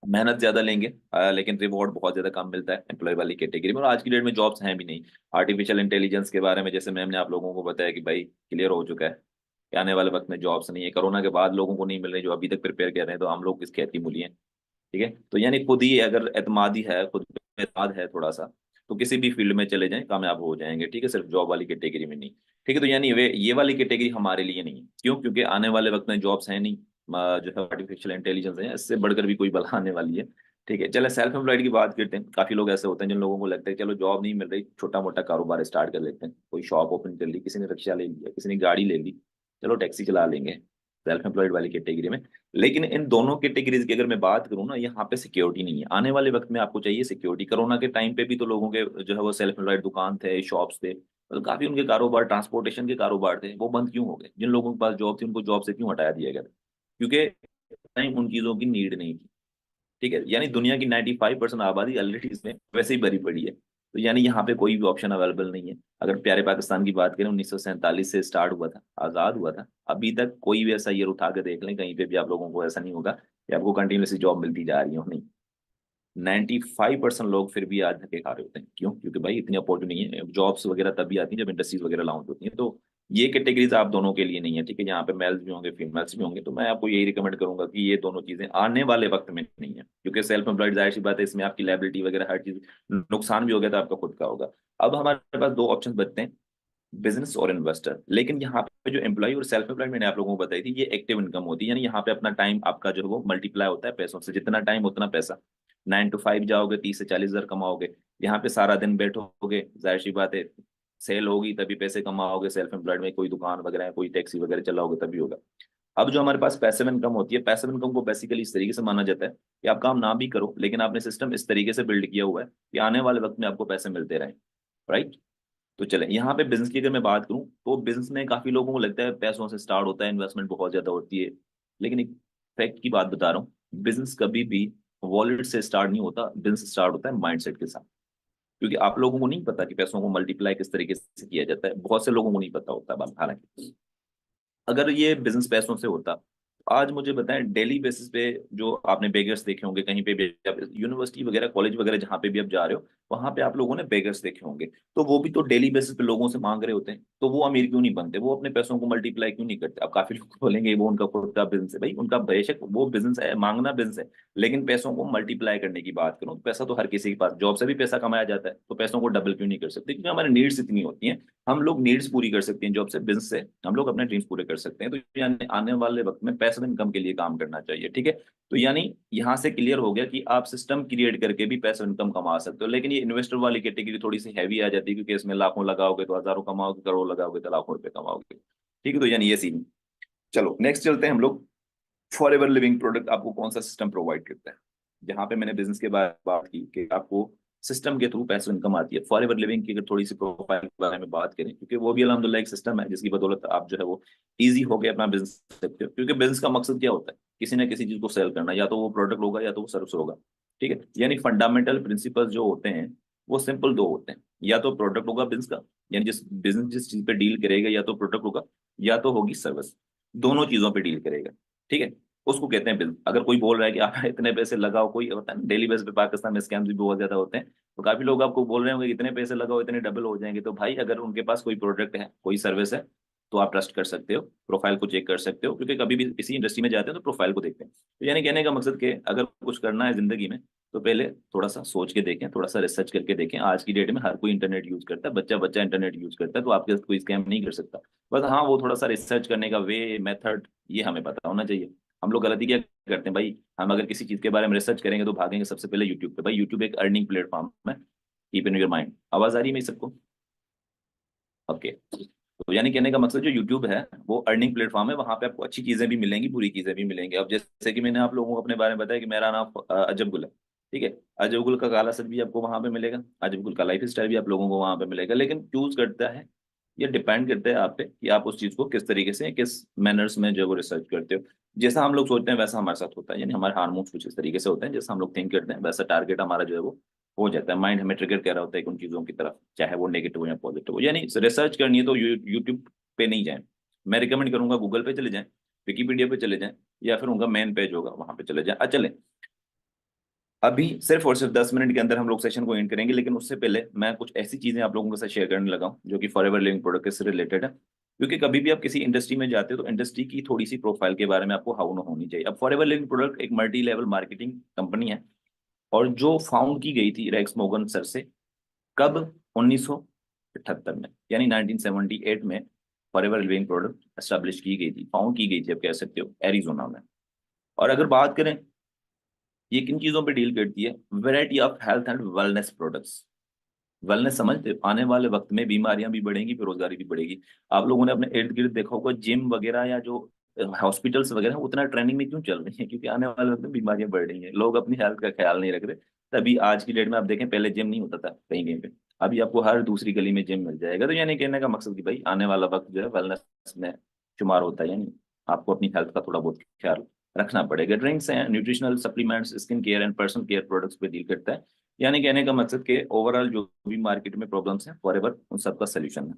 मेहनत ज्यादा लेंगे, लेकिन रिवॉर्ड बहुत ज्यादा कम मिलता है एम्प्लॉय वाली कैटेगरी में। और आज की डेट में जॉब्स हैं भी नहीं। आर्टिफिशियल इंटेलिजेंस के बारे में जैसे मैम ने आप लोगों को बताया कि भाई क्लियर हो चुका है कि आने वाले वक्त में जॉब्स नहीं है। कोरोना के बाद लोगों को नहीं मिल रही जो अभी तक प्रिपेयर कर रहे हैं, तो हम लोग किसके खेती मूली हैं। ठीक है? तो यानी खुद ही अगर एतमादी है, खुद पे एतमाद है थोड़ा सा, तो किसी भी फील्ड में चले जाएं कामयाब हो जाएंगे। ठीक है? सिर्फ जॉब वाली कैटेगरी में नहीं। ठीक है? तो यानी वे ये वाली कैटेगरी हमारे लिए नहीं है। क्यों? क्योंकि आने वाले वक्त में जॉब्स हैं नहीं। जो है आर्टिफिशियल इंटेलिजेंस है, इससे बढ़कर भी कोई बला आने वाली है। ठीक है? चले सेल्फ एम्प्लॉयड की बात करते हैं। काफी लोग ऐसे होते हैं जिन लोगों को लगता है चलो जॉब नहीं मिल रही, छोटा मोटा कारोबार स्टार्ट कर लेते हैं। कोई शॉप ओपन कर ली, किसी ने रिक्शा ले लिया, किसी ने गाड़ी ले ली, चलो टैक्सी चला लेंगे सेल्फ एम्प्लॉयड वाली कैटेगरी में। लेकिन इन दोनों कैटेगरीज की अगर मैं बात करूँ ना, यहाँ पे सिक्योरिटी नहीं है। आने वाले वक्त में आपको चाहिए सिक्योरिटी। कोरोना के टाइम पे भी तो लोगों के जो है वो सेल्फ एम्प्लॉयड दुकान थे, शॉप्स थे, मतलब काफी उनके कारोबार, ट्रांसपोर्टेशन के कारोबार थे, वो बंद क्यों हो गए? जिन लोगों के पास जॉब थी उनको जॉब से क्यों हटाया दिया गया? क्योंकि टाइम उन चीजों की नीड नहीं थी। ठीक है? यानी दुनिया की 95% आबादी ऑलरेडी इसमें वैसे ही भरी पड़ी है। तो यानी यहाँ पे कोई भी ऑप्शन अवेलेबल नहीं है। अगर प्यारे पाकिस्तान की बात करें, 1947 से स्टार्ट हुआ था, आजाद हुआ था, अभी तक कोई भी ऐसा ईयर उठा के देख लें, कहीं पे भी आप लोगों को ऐसा नहीं होगा कि आपको कंटिन्यूसली जॉब मिलती जा रही हो, नहीं। 95% लोग फिर भी आज धक्के खा रहे होते हैं। क्यों? क्योंकि भाई इतनी अपॉर्चुनिटी नहीं है, जॉब्स वगैरह तभी आती है जब इंडस्ट्रीज वगैरह लॉन्च होती हैं। तो ये कैटेगरीज आप दोनों के लिए नहीं है, ठीक है, यहाँ पे मेल्स भी होंगे फीमेल्स भी होंगे। तो मैं आपको यही रिकमेंड करूंगा कि ये दोनों चीजें आने वाले वक्त में नहीं है, क्योंकि सेल्फ एम्प्लॉयड जाहिर सी बात है, इसमें आपकी लायबिलिटी वगैरह हर चीज, नुकसान भी हो गया तो आपका खुद का होगा। अब हमारे पास दो ऑप्शन बचते हैं, बिजनेस और इन्वेस्टर। लेकिन यहाँ पे जो एम्प्लॉय और सेल्फ एम्प्लॉयड मैंने आप लोगों को बताई थी, ये एक्टिव इनकम होती है, यानी यहाँ पे अपना टाइम आपका जो है वो मल्टीप्लाई होता है पैसों से, जितना टाइम उतना पैसा। 9 to 5 जाओगे 30 से 40 हजार कमाओगे, यहाँ पे सारा दिन बैठोगे, जाहिर सी बात है सेल होगी तभी पैसे कमाओगे। सेल्फ एम्प्लॉयड में कोई दुकान वगैरह है, कोई टैक्सी वगैरह चलाओगे तभी होगा। अब जो हमारे पास पैसिव इनकम होती है, पैसिव इनकम को बेसिकली इस तरीके से माना जाता है कि आप काम ना भी करो, लेकिन आपने सिस्टम इस तरीके से बिल्ड किया हुआ है कि आने वाले वक्त में आपको पैसे मिलते रहें। राइट? तो चले यहाँ पे बिजनेस की अगर मैं बात करूँ, तो बिजनेस में काफी लोगों को लगता है पैसों से स्टार्ट होता है, इन्वेस्टमेंट बहुत ज्यादा होती है। लेकिन एक फैक्ट की बात बता रहा हूँ, बिजनेस कभी भी वॉलेट से स्टार्ट नहीं होता, बिजनेस स्टार्ट होता है माइंडसेट के साथ। क्योंकि आप लोगों को नहीं पता कि पैसों को मल्टीप्लाई किस तरीके से किया जाता है, बहुत से लोगों को नहीं पता होता बात। हालांकि अगर ये बिजनेस पैसों से होता, तो आज मुझे बताएं डेली बेसिस पे जो आपने बेगर्स देखे होंगे कहीं पे भी, आप यूनिवर्सिटी वगैरह कॉलेज वगैरह जहाँ पे भी आप जा रहे हो, वहां पे आप लोगों ने बेगर्स देखे होंगे। तो वो भी तो डेली बेसिस पे लोगों से मांग रहे होते हैं, तो वो अमीर क्यों नहीं बनते? वो अपने पैसों को मल्टीप्लाई क्यों नहीं करते? अब काफी लोग बोलेंगे वो उनका खुद का बिजनेस है। भाई उनका बेशक वो बिजनेस है, मांगना बिजनेस है, लेकिन पैसों को मल्टीप्लाई करने की बात करूं तो पैसा तो हर किसी के पास, जॉब से भी पैसा कमाया जाता है, तो पैसों को डबल क्यों नहीं कर सकते? क्योंकि हमारी नीड्स इतनी होती हैं, हम लोग नीड्स पूरी कर सकते हैं जॉब से, बिजनेस से हम लोग अपने ड्रीम्स पूरे कर सकते हैं। तो यानी आने वाले वक्त में पैसिव इनकम के लिए काम करना चाहिए, ठीक है। तो यानी यहाँ से क्लियर हो गया कि आप सिस्टम क्रिएट करके भी पैसिव इनकम कमा सकते हो। लेकिन ये इन्वेस्टर वाली कैटेगरी थोड़ी सी हैवी आ जाती है, क्योंकि इसमें लाखों लगाओगे तो हजारों कमाओगे, करोड़ लगाओगे तो लाखों रुपए कमाओगे, ठीक है। तो यानी ये सीन। चलो नेक्स्ट चलते हैं हम लोग। फॉर एवर लिविंग प्रोडक्ट आपको कौन सा सिस्टम प्रोवाइड करता है? जहां पे मैंने बिजनेस के बारे में बात की कि आपको सिस्टम के थ्रू पैसिव इनकम आती है, फॉर एवर लिविंग की अगर थोड़ी सी प्रोफाइल के बारे में बात करें, क्योंकि वो भी अल्हम्दुलिल्लाह एक सिस्टम है जिसकी बदौलत आप जो है वो इजी हो गया अपना बिजनेस सकते हो। क्योंकि बिजनेस का मकसद क्या होता है? किसी ना किसी चीज को सेल करना, या तो वो प्रोडक्ट होगा या तो वो सर्विस होगा, ठीक है। यानी फंडामेंटल प्रिंसिपल जो होते हैं वो सिंपल दो होते हैं, या तो प्रोडक्ट होगा बिजनेस का, यानी जिस बिजनेस जिस चीज पे डील करेगा, या तो प्रोडक्ट होगा या तो होगी सर्विस, दोनों चीजों पे डील करेगा, ठीक है। उसको कहते हैं बिल। अगर कोई बोल रहा है कि आप इतने पैसे लगाओ, कोई होता है ना डेली बेस पे पाकिस्तान में स्कैम्स भी बहुत ज्यादा होते हैं, तो काफी लोग आपको बोल रहे होंगे कि इतने पैसे लगाओ इतने डबल हो जाएंगे। तो भाई अगर उनके पास कोई प्रोडक्ट है, कोई सर्विस है, तो आप ट्रस्ट कर सकते हो, प्रोफाइल को चेक कर सकते हो, क्योंकि कभी भी किसी इंडस्ट्री में जाते हैं तो प्रोफाइल को देखते हैं। तो यानी कहने का मकसद कि अगर कुछ करना है जिंदगी में, तो पहले थोड़ा सा सोच के देखें, थोड़ा सा रिसर्च करके देखें। आज की डेट में हर कोई इंटरनेट यूज करता है, बच्चा बच्चा इंटरनेट यूज करता है, तो आपके साथ कोई स्कैम नहीं कर सकता। बस हाँ, वो थोड़ा सा रिसर्च करने का वे मेथड ये हमें पता होना चाहिए। हम लोग गलती क्या करते हैं भाई, हम अगर किसी चीज के बारे में रिसर्च करेंगे तो भागेंगे सबसे पहले यूट्यूब पे। भाई यूट्यूब एक अर्निंग प्लेटफॉर्म है, कीप इन योर माइंड। आवाज आ रही है मेरी सबको? ओके। तो यानी कहने का मकसद जो यूट्यूब है वो अर्निंग प्लेटफॉर्म है, वहां पे आपको अच्छी चीजें भी मिलेंगी, बुरी चीजें भी मिलेंगी। अब जैसे कि मैंने आप लोगों को अपने बारे में बताया कि मेरा नाम अजब गुल है, ठीक है। अजब गुल का काला सच भी आपको वहां पे मिलेगा, अजब गुल का लाइफ स्टाइल भी आप लोगों को वहां पे मिलेगा। लेकिन चूज करता है, ये डिपेंड करता है आप पे कि आप उस चीज को किस तरीके से, किस मैनर्स में जो है वो रिसर्च करते हो। जैसा हम लोग सोचते हैं वैसा हमारे साथ होता है, यानी हमारे हार्मोन्स कुछ इस तरीके से होते हैं, जैसा हम लोग थिंक करते हैं वैसा टारगेट हमारा जो है वो हो जाता है। माइंड हमें ट्रिगर कर रहा होता है कि उन चीजों की तरफ, चाहे वो नेगेटिव हो या पॉजिटिव हो। यानी रिसर्च करनी है तो यूट्यूब पे नहीं जाएं, मैं रिकमेंड करूंगा गूगल पे चले जाएं, विकीपीडिया पे चले जाएं, या फिर उनका मेन पेज होगा वहां पे चले जाएं। चले अभी सिर्फ और सिर्फ 10 मिनट के अंदर हम लोग सेशन को एंड करेंगे, लेकिन उससे पहले मैं कुछ ऐसी चीजें आप लोगों के साथ शेयर करने लगा हूं जो कि फॉर एवर लिविंग प्रोडक्ट से रिलेटेड है। क्योंकि कभी भी आप किसी इंडस्ट्री में जाते हो तो इंडस्ट्री की थोड़ी सी प्रोफाइल के बारे में आपको हाउ न होनी चाहिए। अब फॉर एवर लिविंग प्रोडक्ट एक मल्टी लेवल मार्केटिंग कंपनी है, और जो फाउंड की गई थी रेक्स मोगन सर से, कब? 1978 में, यानी 1978 में for ever Living product establish की गई थी, फाउंड की गई थी, आप कह सकते हो, एरिजोना में। और अगर बात करें ये किन चीजों पे डील करती है, variety of health and wellness products. Wellness समझते हो? आने वाले वक्त में बीमारियां भी बढ़ेंगी, बेरोजगारी भी बढ़ेगी। आप लोगों ने अपने इर्द गिर्द देखा होगा जिम वगैरह या जो हॉस्पिटल्स वगैरह उतना ट्रेंडिंग में क्यों चल रही है? क्योंकि आने वाले वक्त में बीमारियां बढ़ रही हैं, लोग अपनी हेल्थ का ख्याल नहीं रख रहे। तभी आज की डेट में आप देखें, पहले जिम नहीं होता था कहीं कहीं पे, अभी आपको हर दूसरी गली में जिम मिल जाएगा। तो यानी कहने का मकसद कि भाई आने वाला वक्त जो है वेलनेस में शुमार होता है, यानी आपको अपनी हेल्थ का थोड़ा बहुत ख्याल रखना पड़ेगा। ड्रिंक्स हैं, nutritional supplements, skin care and personal care products पे डील करता है। यानी कहने का मकसद कि ओवरऑल जो भी मार्केट में प्रॉब्लम्स हैं फॉर उन सबका सोल्यूशन है।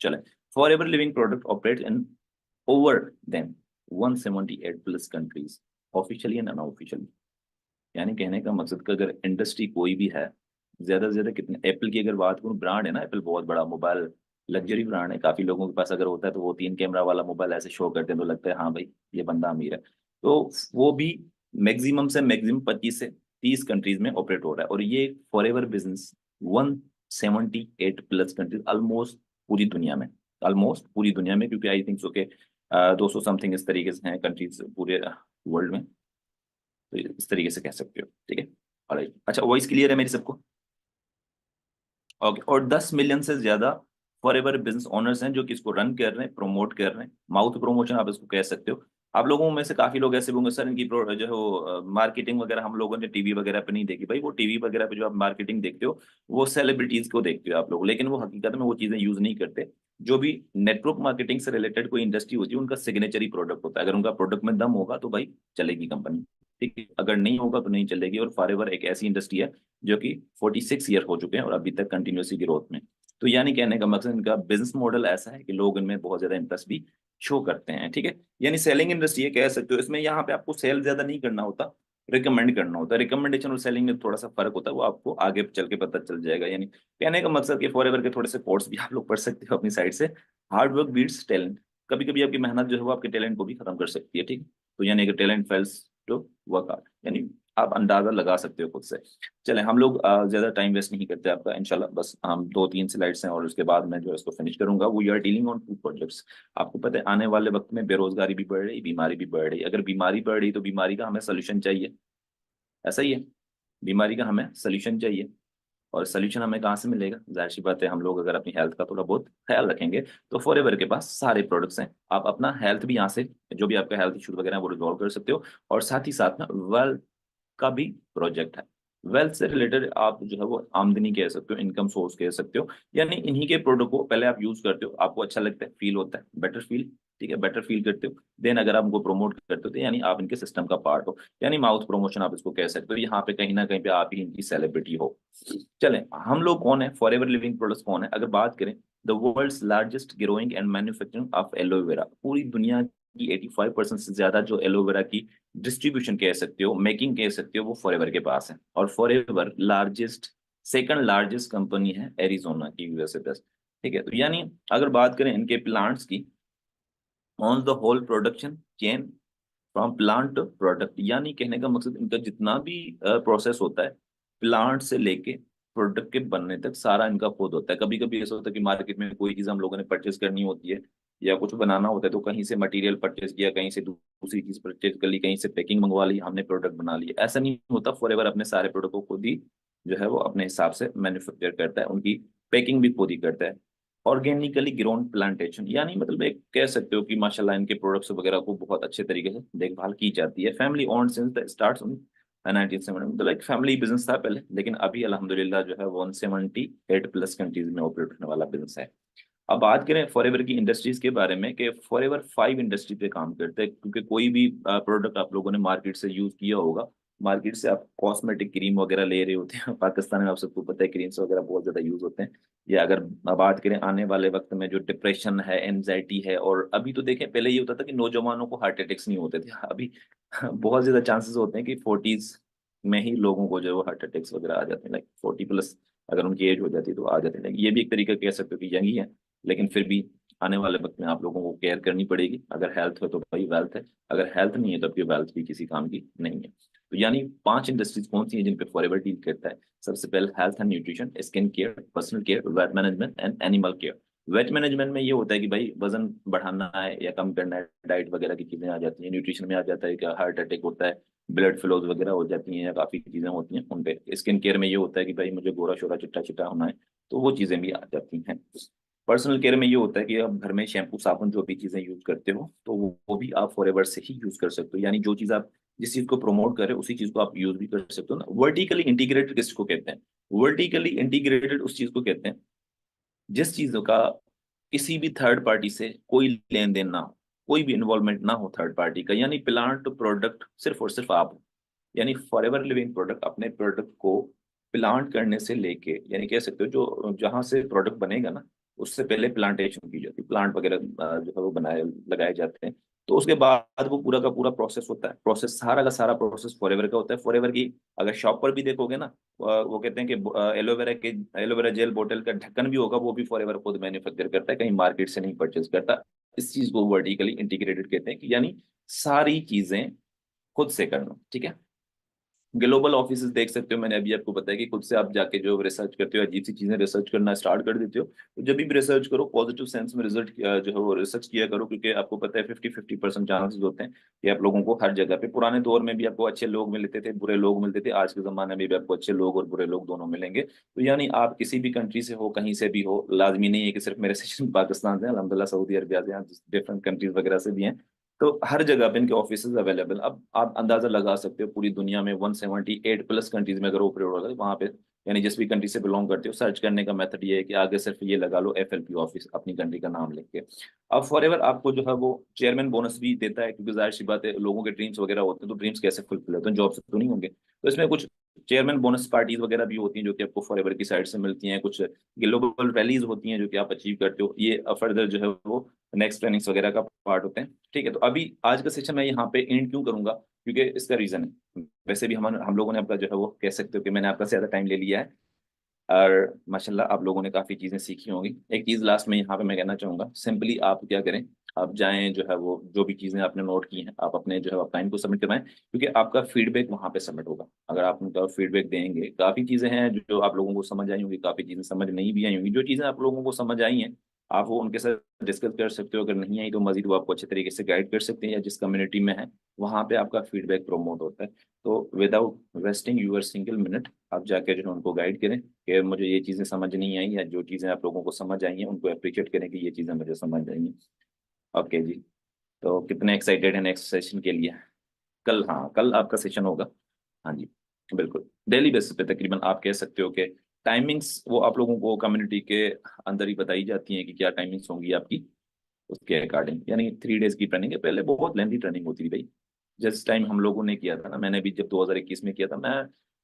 चले, Forever Living product operate in over than 178 plus countries, officially and unofficially, यानी कहने का मकसद कि अगर इंडस्ट्री कोई भी है, ज्यादा से ज्यादा कितने, एप्पल की अगर बात करूँ, ब्रांड है ना एप्पल, बहुत बड़ा मोबाइल लग्जरी ब्रांड है, काफी लोगों के पास अगर होता है तो वो 3 कैमरा वाला मोबाइल ऐसे शो करते हैं तो लगता है हाँ भाई ये बंदा अमीर है। तो वो भी मैक्सिमम से मैक्सिमम 25 से 30 कंट्रीज में ऑपरेट हो रहा है, और ये for ever business 178 plus countries, almost पूरी दुनिया में, ऑलमोस्ट पूरी दुनिया में, क्योंकि आई थिंक सो के 200 समथिंग इस तरीके से हैं कंट्रीज पूरे वर्ल्ड में। तो इस तरीके से कह सकते हो, ठीक है। ऑलराइट, अच्छा वॉइस क्लियर है मेरी सबको? ओके, और 10 मिलियन से ज्यादा फॉर एवर बिजनेस ओनर्स हैं जो कि इसको रन कर रहे हैं, प्रमोट कर रहे हैं, माउथ प्रमोशन आप इसको कह सकते हो। आप लोगों में से काफी लोग ऐसे होंगे सर इनकी जो है वो मार्केटिंग वगैरह हम लोगों ने टीवी वगैरह पे नहीं देखी। भाई वो टीवी वगैरह पे जो आप मार्केटिंग देखते हो वो सेलिब्रिटीज को देखते हो आप लोग, लेकिन वो हकीकत में वो चीजें यूज नहीं करते। जो भी नेटवर्क मार्केटिंग से रिलेटेड कोई इंडस्ट्री होती है उनका सिग्नेचर ही प्रोडक्ट होता है। अगर उनका प्रोडक्ट में दम होगा तो भाई चलेगी कंपनी, ठीक है, अगर नहीं होगा तो नहीं चलेगी। और फॉर एवर एक ऐसी इंडस्ट्री है जो कि 46 ईयर हो चुके हैं और अभी तक कंटिन्यूसली ग्रोथ में। तो यानी कहने का मकसद इनका बिजनेस मॉडल ऐसा है कि लोग इनमें बहुत ज्यादा इंटरेस्ट भी शो करते हैं, ठीक है। यानी सेलिंग इंडस्ट्री है कह सकते हो। इसमें यहाँ पे आपको सेल ज्यादा नहीं करना होता, रिकमेंड करना होता है। रिकमेंडेशन और सेलिंग में थोड़ा सा फर्क होता है, वो आपको आगे चल के पता चल जाएगा। यानी कहने का मकसद कि फॉर एवर के थोड़े से कोर्स भी आप लोग पढ़ सकते हो अपनी साइड से। हार्ड वर्क बीट्स टैलेंट, कभी कभी आपकी मेहनत जो है वो आपके टैलेंट को भी खत्म कर सकती है, ठीक है। तो यानी अगर talent fails to work out, यानी आप अंदाजा लगा सकते हो खुद से। चले हम लोग ज्यादा टाइम वेस्ट नहीं करते आपका, इंशाल्लाह बस हम 2-3 स्लाइड्स हैं और उसके बाद मैं जो है इसको फिनिश करूंगा। वो you are dealing on 2 projects. आपको पता है आने वाले वक्त में बेरोजगारी भी बढ़ रही, बीमारी भी बढ़ रही। अगर बीमारी बढ़ रही तो बीमारी का हमें सोल्यूशन चाहिए, ऐसा ही है, बीमारी का हमें सोल्यूशन चाहिए। और सोल्यूशन हमें कहाँ से मिलेगा? जाहिर सी बात है, हम लोग अगर अपनी हेल्थ का थोड़ा बहुत ख्याल रखेंगे तो फॉर एवर के पास सारे प्रोडक्ट्स हैं। आप अपना हेल्थ भी यहाँ से, जो भी आपका हेल्थ इशू वगैरह है वो रिजॉल्व कर सकते हो। और साथ ही साथ में वेल्थ का भी प्रोजेक्ट है। वेल्थ से रिलेटेड आप जो है वो आमदनी कह सकते हो, इनकम सोर्स कह सकते हो। यानी इन्हीं के प्रोडक्ट को पहले आप यूज करते हो, आपको अच्छा लगता है, फील होता है, बेटर फील, ठीक है, बेटर फील करते हो। देन अगर आप उनको प्रमोट करते हो तो यानी आप इनके सिस्टम का पार्ट हो, यानी माउथ प्रमोशन आप इसको कह सकते हो। यहाँ पे कहीं ना कहीं पे आप ही इनकी सेलिब्रिटी हो। चलें, हम लोग कौन है, फॉर एवर लिविंग प्रोडक्ट्स कौन है? अगर बात करें, the world's largest growing and manufacturing of aloe vera, पूरी दुनिया की 85% से ज्यादा जो एलोवेरा की डिस्ट्रीब्यूशन कह सकते हो, मेकिंग कह सकते हो, वो फॉरएवर के पास है। और forever largest, second largest company है एरिजोना की, यूएसए बेस्ड, ठीक है। तो यानी अगर बात करें इनके प्लांट्स की, on the whole production chain from plant to product, यानी कहने का मकसद इनका जितना भी प्रोसेस होता है प्लांट से लेके प्रोडक्ट के बनने तक सारा इनका खुद होता है। कभी कभी ऐसा होता है कि मार्केट में कोई चीज हम लोगों ने परचेज करनी होती है या कुछ बनाना होता है तो कहीं से मटेरियल परचेज किया, कहीं से दूसरी चीज परचेज कर ली, कहीं से पैकिंग मंगवा ली, हमने प्रोडक्ट बना लिया। ऐसा नहीं होता, फॉर एवर अपने सारे प्रोडक्ट को खुद ही जो है वो अपने हिसाब से मैन्युफैक्चर करता है, उनकी पैकिंग भी खुद ही करता है। ऑर्गेनिकली ग्रोन प्लांटेशन, यानी मतलब एक कह सकते हो कि माशाल्लाह इनके प्रोडक्ट्स वगैरह को बहुत अच्छे तरीके से देखभाल की जाती है। Family owned since the start 1970, मतलब एक फैमिली बिजनेस था पहले, लेकिन अभी अल्हम्दुलिल्लाह जो है 178 प्लस कंट्रीज में ऑपरेट होने वाला बिजनेस है। अब बात करें फॉरएवर की इंडस्ट्रीज के बारे में, कि फॉरएवर 5 इंडस्ट्री पे काम करते हैं, क्योंकि कोई भी प्रोडक्ट आप लोगों ने मार्केट से यूज किया होगा, मार्केट से आप कॉस्मेटिक क्रीम वगैरह ले रहे होते हैं पाकिस्तान में, आप सबको पता है क्रीम्स वगैरह बहुत ज्यादा यूज होते हैं। या अगर बात करें आने वाले वक्त में जो डिप्रेशन है, एनजाइटी है, और अभी तो देखें पहले ये होता था कि नौजवानों को हार्ट अटैक्स नहीं होते थे, अभी बहुत ज्यादा चांसेस होते हैं कि 40s में ही लोगों को जो है वो हार्ट अटैक्स वगैरह आ जाते हैं, लाइक 40 प्लस अगर उनकी एज हो जाती है तो आ जाते हैं। ये भी एक तरीका कह सकते हो कि यंग ही है, लेकिन फिर भी आने वाले वक्त में आप लोगों को केयर करनी पड़ेगी। अगर हेल्थ है तो भाई वेल्थ है, अगर हेल्थ नहीं है तो आपकी वेल्थ भी किसी काम की नहीं है। तो यानी 5 इंडस्ट्रीज कौन सी हैं जिन पे फॉरएवर डील करता है? सबसे पहले health and nutrition, skin care, personal care, weight management and animal care. Weight management में ये होता है कि भाई वजन बढ़ाना है या कम करना है, डाइट वगैरह की चीजें आ जाती हैं। न्यूट्रिशन में आ जाता है कि हार्ट अटैक होता है, ब्लड फ्लोज वगैरह हो जाती हैं, या काफी चीजें होती हैं उन पे। स्किन केयर में ये होता है कि भाई मुझे गोरा शोरा चिट्टा चिट्टा होना है, तो वो चीजें भी आ जाती हैं। पर्सनल केयर में ये होता है कि आप घर में शैम्पू साबुन जो भी चीजें यूज करते हो तो वो भी आप फॉरएवर से ही यूज कर सकते हो। यानी जो चीज आप, जिस चीज को प्रमोट कर रहे हो उसी चीज को आप यूज भी कर सकते हो ना। वर्टिकली इंटीग्रेटेड किसको कहते हैं? वर्टिकली इंटीग्रेटेड उस चीज को कहते हैं जिस चीजों का किसी भी थर्ड पार्टी से कोई लेन देन ना हो, कोई भी इन्वॉल्वमेंट ना हो थर्ड पार्टी का, यानी प्लांट प्रोडक्ट सिर्फ और सिर्फ आप हो। यानी फॉरएवर लिविंग प्रोडक्ट अपने प्रोडक्ट को प्लांट करने से लेके, यानी कह सकते हो जो जहां से प्रोडक्ट बनेगा ना उससे पहले प्लांटेशन की जाती है, प्लांट वगैरह जो है वो बनाए लगाए जाते हैं। तो उसके बाद वो पूरा का पूरा प्रोसेस होता है, प्रोसेस सारा का सारा प्रोसेस फॉरएवर का होता है। फॉरएवर की अगर शॉप पर भी देखोगे ना, वो कहते हैं कि एलोवेरा जेल बोतल का ढक्कन भी होगा, वो भी फॉरएवर खुद मैन्युफैक्चर करता है, कहीं मार्केट से नहीं परचेज करता। इस चीज को वर्टिकली इंटीग्रेटेड कहते हैं, कि यानी सारी चीजें खुद से करना, ठीक है। ग्लोबल ऑफिसेज देख सकते हो, मैंने अभी आपको बताया कि खुद से आप जाके जो रिसर्च करते हो, अजीब सी चीजें रिसर्च करना स्टार्ट कर देते हो। तो जब भी रिसर्च करो पॉजिटिव सेंस में रिजल्ट जो है वो रिसर्च किया करो, क्योंकि आपको पता है 50-50% चांसेस होते हैं कि आप लोगों को हर जगह पे, पुराने दौर में भी आपको अच्छे लोग मिलते थे, बुरे लोग मिलते थे, आज के जमाने में भी आपको अच्छे लोग और बुरे लोग दोनों मिलेंगे। तो यानी आप किसी भी कंट्री से हो, कहीं से भी हो, लाजमी नहीं है कि सिर्फ मेरे सेशन पाकिस्तान से, अलहमदिल्ला सऊदी अरबिया से, डिफरेंट कंट्रीज वगैरह से भी हैं। तो हर जगह पे इनके ऑफिस अवेलेबल। अब आप अंदाजा लगा सकते हो, पूरी दुनिया में 178 प्लस कंट्रीज में अगर ऑपरेट हो रहा है वहाँ पे, यानी जिस भी कंट्री से बिलोंग करते हो, सर्च करने का मेथड ये है कि आगे सिर्फ ये लगा लो FLP ऑफिस, अपनी कंट्री का नाम लिख के। अब फॉरएवर आपको जो है वो चेयरमैन बोनस भी देता है, क्योंकि जाहिर सी बात है, लोगों के ड्रीम्स वगैरह होते हैं, तो ड्रीम्स कैसे फुलफिल होते हैं, जॉब से तो नहीं होंगे। तो इसमें कुछ चेयरमैन बोनस पार्टीज वगैरह भी होती हैं जो कि आपको फॉरएवर की साइड से मिलती हैं, कुछ ग्लोबल रैलीज होती हैं जो कि आप अचीव करते हो, ये फर्दर जो है वो नेक्स्ट ट्रेनिंग्स वगैरह का पार्ट होते हैं। ठीक है, तो अभी आज का सेशन मैं यहाँ पे एंड क्यों करूंगा, क्योंकि इसका रीजन है, वैसे भी हम लोगों ने आपका जो है वो कह सकते हो कि मैंने आपका ज्यादा टाइम ले लिया है, और माशाल्लाह आप लोगों ने काफ़ी चीज़ें सीखी होंगी। एक चीज़ लास्ट में यहाँ पे मैं कहना चाहूँगा, सिंपली आप क्या करें, आप जाएं, जो है वो जो भी चीज़ें आपने नोट की हैं, आप अपने जो है टाइम को सबमिट करवाएं, क्योंकि आपका फीडबैक वहाँ पे सबमिट होगा। अगर आप उनका फीडबैक देंगे, काफ़ी चीज़ें हैं जो आप लोगों को समझ आई होंगी, काफ़ी चीज़ें समझ नहीं भी आई होंगी। जो चीज़ें आप लोगों को समझ आई हैं, आप वो उनके साथ डिस्कस कर सकते हो, अगर नहीं आई तो मजीद वो आपको अच्छे तरीके से गाइड कर सकते हैं, या जिस कम्युनिटी में है वहाँ पे आपका फीडबैक प्रमोट होता है। तो without wasting your single minute, आप जाके जो है उनको गाइड करें कि मुझे ये चीज़ें समझ नहीं आई, या जो चीज़ें आप लोगों को समझ आई हैं उनको अप्रिशिएट करें कि ये चीज़ें मुझे समझ आई हैं। ओके जी। तो कितने एक्साइटेड हैं नेक्स्ट सेशन के लिए? कल, हाँ कल आपका सेशन होगा। हाँ जी, बिल्कुल डेली बेसिस पे तकरीबन आप कह सकते हो कि टाइमिंग्स वो आप लोगों को कम्युनिटी के अंदर ही बताई जाती हैं कि क्या टाइमिंग्स होंगी आपकी, उसके अकॉर्डिंग। यानी 3 डेज की ट्रेनिंग है, पहले बहुत लेंथी ट्रेनिंग होती थी भाई। जिस टाइम हम लोगों ने किया था ना, मैंने भी जब 2021 में किया था, मैं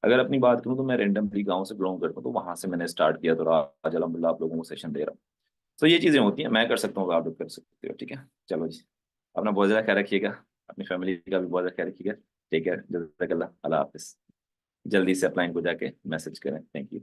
अगर अपनी बात करूँ तो मैं रेंडमली गांव से बिलोंग करता हूँ, तो वहां से मैंने स्टार्ट किया, तो आज अलहमदिल्ला आप लोगों को सेशन दे रहा हूँ। तो ये चीजें होती हैं, मैं कर सकता हूँ तो आप लोग कर सकते हो, ठीक है। चलो जी, अपना बहुत ज़्यादा ख्याल रखिएगा, अपनी फैमिली का भी बहुत ज़्यादा ख्याल रखिएगा। टेक केयर, जज़ाकल्लाह, अल्लाह हाफिज़। जल्दी से अपलाइन को जाके मैसेज करें। Thank you.